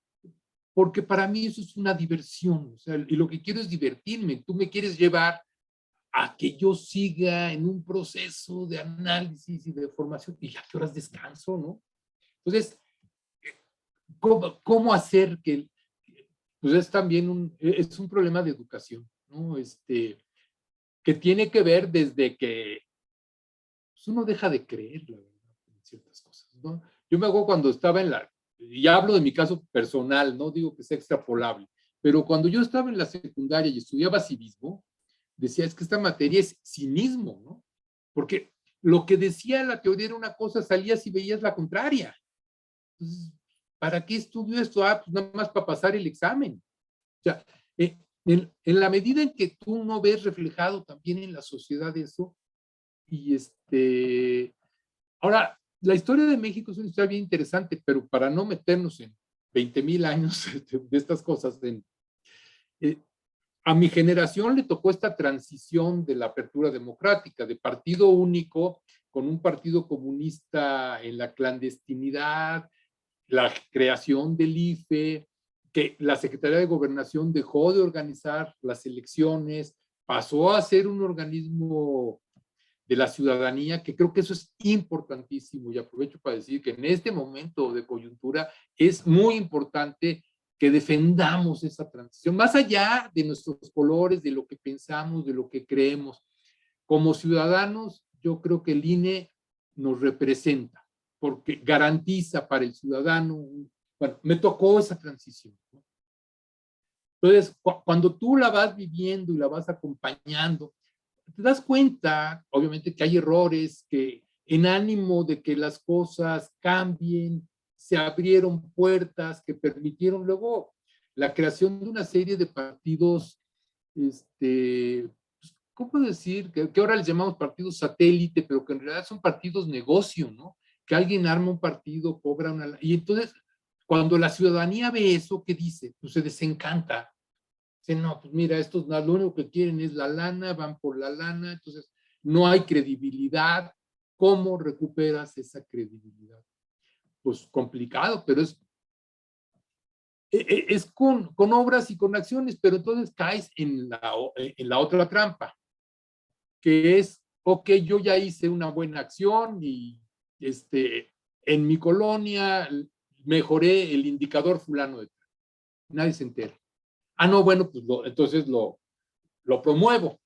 porque para mí eso es una diversión, o sea, y lo que quiero es divertirme. Tú me quieres llevar a que yo siga en un proceso de análisis y de formación, y a qué horas descanso, ¿no? Entonces, ¿cómo hacer que, pues es también es un problema de educación, ¿no? Que tiene que ver desde que pues uno deja de creer, la verdad, en ciertas cosas, ¿no? Yo me hago cuando estaba y hablo de mi caso personal, no digo que sea extrapolable, pero cuando yo estaba en la secundaria y estudiaba civismo, decía, es que esta materia es cinismo, ¿no? Porque lo que decía la teoría era una cosa, salías y veías la contraria. Entonces, ¿para qué estudio esto? Ah, pues nada más para pasar el examen. O sea, en la medida en que tú no ves reflejado también en la sociedad eso, y ahora, la historia de México es una historia bien interesante, pero para no meternos en 20,000 años de estas cosas, a mi generación le tocó esta transición de la apertura democrática, de partido único, con un partido comunista en la clandestinidad, la creación del IFE, que la Secretaría de Gobernación dejó de organizar las elecciones, pasó a ser un organismo de la ciudadanía, que creo que eso es importantísimo, y aprovecho para decir que en este momento de coyuntura es muy importante que defendamos esa transición, más allá de nuestros colores, de lo que pensamos, de lo que creemos. Como ciudadanos, yo creo que el INE nos representa, porque garantiza para el ciudadano, bueno, me tocó esa transición, ¿no? Entonces, cuando tú la vas viviendo y la vas acompañando, te das cuenta, obviamente, que hay errores, que en ánimo de que las cosas cambien, se abrieron puertas que permitieron luego la creación de una serie de partidos, ¿cómo decir? Que ahora les llamamos partidos satélite, pero que en realidad son partidos negocio, ¿no? Que alguien arma un partido, cobra una... Y entonces, cuando la ciudadanía ve eso, ¿qué dice? Pues se desencanta. Dice, no, pues mira, estos lo único que quieren es la lana, van por la lana, entonces no hay credibilidad. ¿Cómo recuperas esa credibilidad? Pues complicado, pero es con obras y con acciones, pero entonces caes en la otra trampa, que es, ok, yo ya hice una buena acción y en mi colonia mejoré el indicador fulano de tal. Nadie se entera. Ah, no, bueno, pues entonces lo promuevo.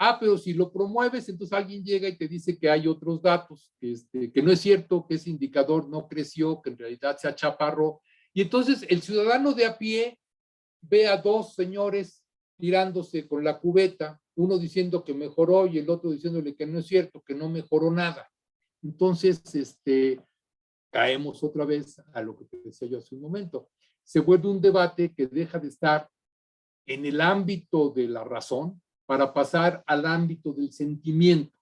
Ah, pero si lo promueves, entonces alguien llega y te dice que hay otros datos, que no es cierto, que ese indicador no creció, que en realidad se achaparró. Y entonces el ciudadano de a pie ve a dos señores tirándose con la cubeta, uno diciendo que mejoró y el otro diciéndole que no es cierto, que no mejoró nada. Entonces, caemos otra vez a lo que te decía yo hace un momento. Se vuelve un debate que deja de estar en el ámbito de la razón para pasar al ámbito del sentimiento.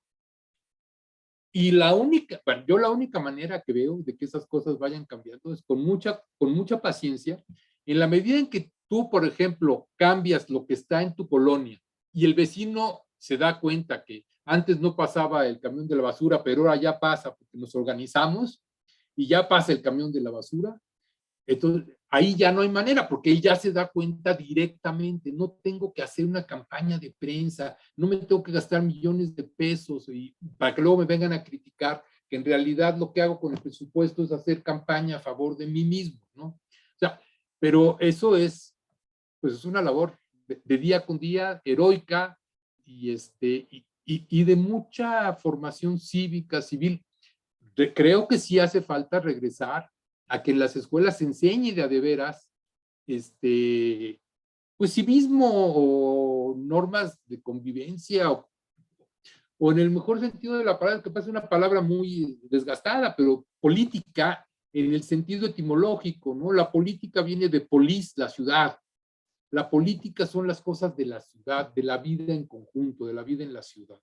Y yo la única manera que veo de que esas cosas vayan cambiando es con mucha paciencia, en la medida en que tú, por ejemplo, cambias lo que está en tu colonia y el vecino se da cuenta que antes no pasaba el camión de la basura, pero ahora ya pasa porque nos organizamos y ya pasa el camión de la basura. Entonces, ahí ya no hay manera, porque él ya se da cuenta directamente, no tengo que hacer una campaña de prensa, no me tengo que gastar millones de pesos para que luego me vengan a criticar que en realidad lo que hago con el presupuesto es hacer campaña a favor de mí mismo, ¿no? O sea, pero eso es, pues es una labor de día con día, heroica, y de mucha formación cívica, civil. Creo que sí hace falta regresar a que en las escuelas se enseñe de veras, pues civismo o normas de convivencia, o en el mejor sentido de la palabra, que pasa una palabra muy desgastada, pero política en el sentido etimológico, ¿no? La política viene de polis, la ciudad. La política son las cosas de la ciudad, de la vida en conjunto, de la vida en la ciudad.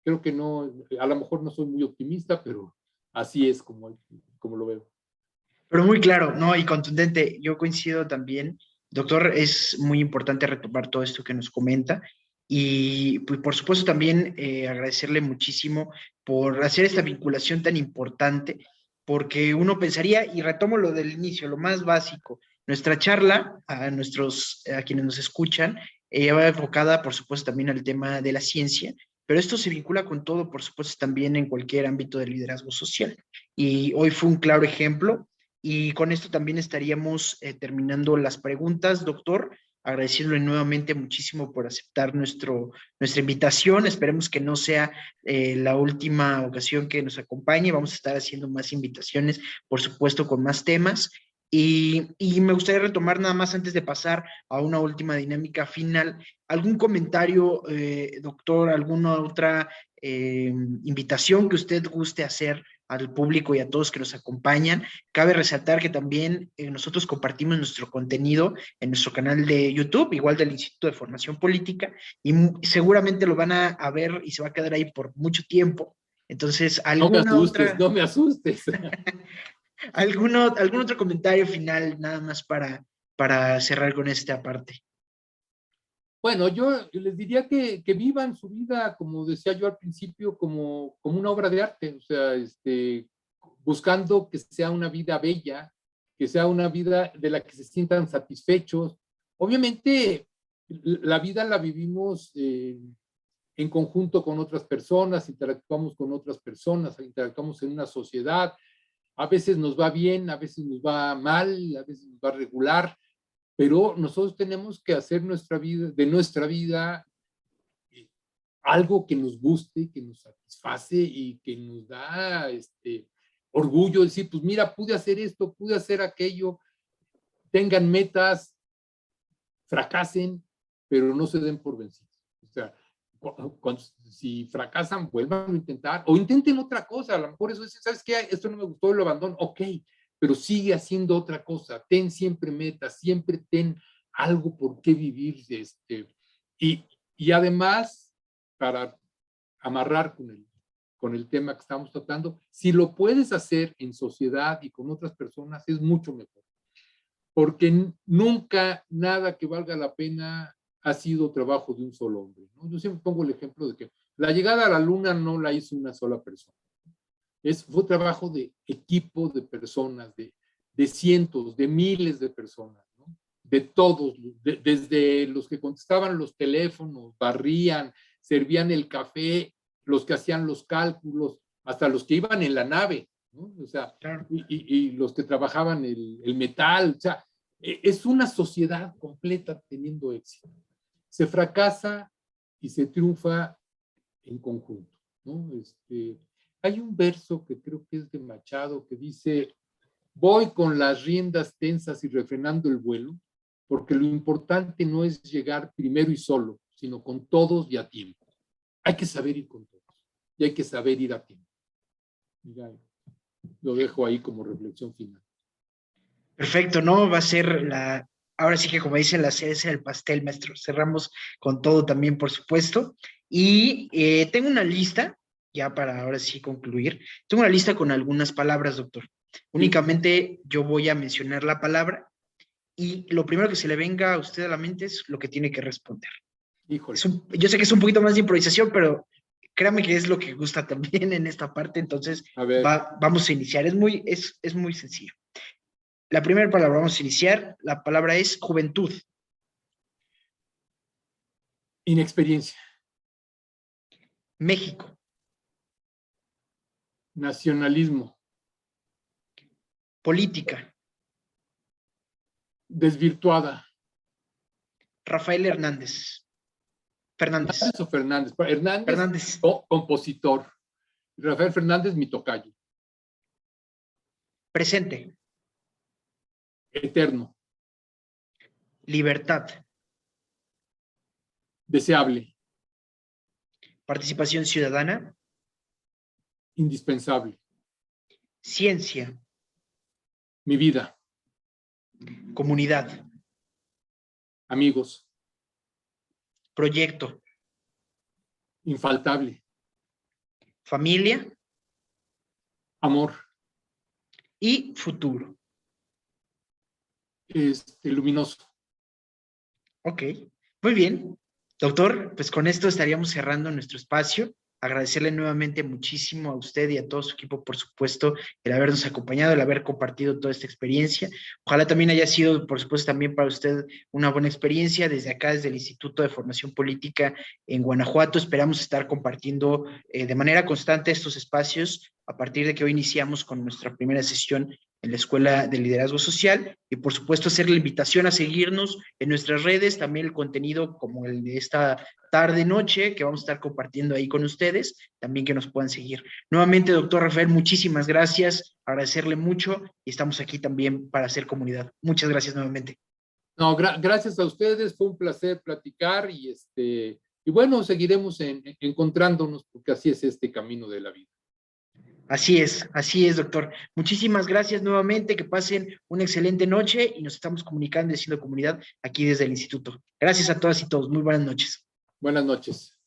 Creo que no, a lo mejor no soy muy optimista, pero así es como lo veo. Pero muy claro, ¿no? Y contundente. Yo coincido también. Doctor, es muy importante retomar todo esto que nos comenta. Y pues, por supuesto también agradecerle muchísimo por hacer esta vinculación tan importante, porque uno pensaría, y retomo lo del inicio, lo más básico, nuestra charla a quienes nos escuchan, va enfocada, por supuesto, también al tema de la ciencia, pero esto se vincula con todo, por supuesto, también en cualquier ámbito de liderazgo social. Y hoy fue un claro ejemplo y con esto también estaríamos terminando las preguntas, doctor. Agradeciéndole nuevamente muchísimo por aceptar nuestra invitación. Esperemos que no sea la última ocasión que nos acompañe. Vamos a estar haciendo más invitaciones, por supuesto, con más temas. Y me gustaría retomar nada más antes de pasar a una última dinámica final. ¿Algún comentario, doctor, alguna otra invitación que usted guste hacer al público y a todos que nos acompañan? Cabe resaltar que también nosotros compartimos nuestro contenido en nuestro canal de YouTube, igual del Instituto de Formación Política, y seguramente lo van a ver y se va a quedar ahí por mucho tiempo. Entonces, No me ¿alguna asustes, otra, no me asustes. algún otro comentario final, nada más para cerrar con esta parte? Bueno, yo les diría que vivan su vida, como decía yo al principio, como una obra de arte, o sea, buscando que sea una vida bella, que sea una vida de la que se sientan satisfechos. Obviamente, la vida la vivimos en conjunto con otras personas, interactuamos con otras personas, interactuamos en una sociedad. A veces nos va bien, a veces nos va mal, a veces nos va regular, pero nosotros tenemos que hacer de nuestra vida algo que nos guste, que nos satisface y que nos da orgullo, decir, pues mira, pude hacer esto, pude hacer aquello, tengan metas, fracasen, pero no se den por vencidos. O sea, si fracasan, vuelvan a intentar, o intenten otra cosa, a lo mejor eso es, ¿sabes qué? Esto no me gustó, lo abandono, ok, pero sigue haciendo otra cosa, ten siempre metas, siempre ten algo por qué vivir, y, y además, para amarrar con el tema que estamos tratando, si lo puedes hacer en sociedad y con otras personas, es mucho mejor, porque nunca nada que valga la pena ha sido trabajo de un solo hombre, ¿no? Yo siempre pongo el ejemplo de que la llegada a la luna no la hizo una sola persona. Fue trabajo de equipo de personas, de cientos, de miles de personas, ¿no? De todos, desde los que contestaban los teléfonos, barrían, servían el café, los que hacían los cálculos, hasta los que iban en la nave, ¿no? O sea, Claro. y los que trabajaban el metal, o sea, es una sociedad completa teniendo éxito. Se fracasa y se triunfa en conjunto, ¿no? Hay un verso que creo que es de Machado que dice, voy con las riendas tensas y refrenando el vuelo, porque lo importante no es llegar primero y solo, sino con todos y a tiempo. Hay que saber ir con todos y hay que saber ir a tiempo. Mira, lo dejo ahí como reflexión final. Perfecto, ¿no? Va a ser ahora sí que como dice la cereza del pastel, maestro. Cerramos con todo también, por supuesto. Y tengo una lista, ya para ahora sí concluir, tengo una lista con algunas palabras, doctor. Sí. Únicamente yo voy a mencionar la palabra y lo primero que se le venga a usted a la mente es lo que tiene que responder. Híjole. Yo sé que es un poquito más de improvisación, pero créame que es lo que gusta también en esta parte, entonces A ver. vamos a iniciar. Es muy sencillo. La primera palabra, vamos a iniciar. La palabra es juventud. Inexperiencia. México. Nacionalismo. Política. Desvirtuada. Rafael Hernández. Fernández. ¿Hernández o Fernández? Hernández, Fernández. Compositor. Rafael Fernández, mi tocayo. Presente. Eterno. Libertad. Deseable. Participación ciudadana. Indispensable. Ciencia. Mi vida. Comunidad. Amigos. Proyecto. Infaltable. Familia. Amor. Y futuro. Luminoso. Ok, muy bien. Doctor, pues con esto estaríamos cerrando nuestro espacio. Agradecerle nuevamente muchísimo a usted y a todo su equipo, por supuesto, el habernos acompañado, el haber compartido toda esta experiencia. Ojalá también haya sido, por supuesto, también para usted una buena experiencia. Desde acá, desde el Instituto de Formación Política en Guanajuato, esperamos estar compartiendo de manera constante estos espacios a partir de que hoy iniciamos con nuestra primera sesión en la Escuela de Liderazgo Social, y por supuesto hacer la invitación a seguirnos en nuestras redes, también el contenido como el de esta tarde-noche que vamos a estar compartiendo ahí con ustedes, también que nos puedan seguir. Nuevamente, doctor Rafael, muchísimas gracias, agradecerle mucho, y estamos aquí también para hacer comunidad. Muchas gracias nuevamente. No, gracias a ustedes, fue un placer platicar y bueno, seguiremos encontrándonos porque así es este camino de la vida. Así es, doctor. Muchísimas gracias nuevamente, que pasen una excelente noche y nos estamos comunicando y haciendo comunidad aquí desde el instituto. Gracias a todas y todos. Muy buenas noches. Buenas noches.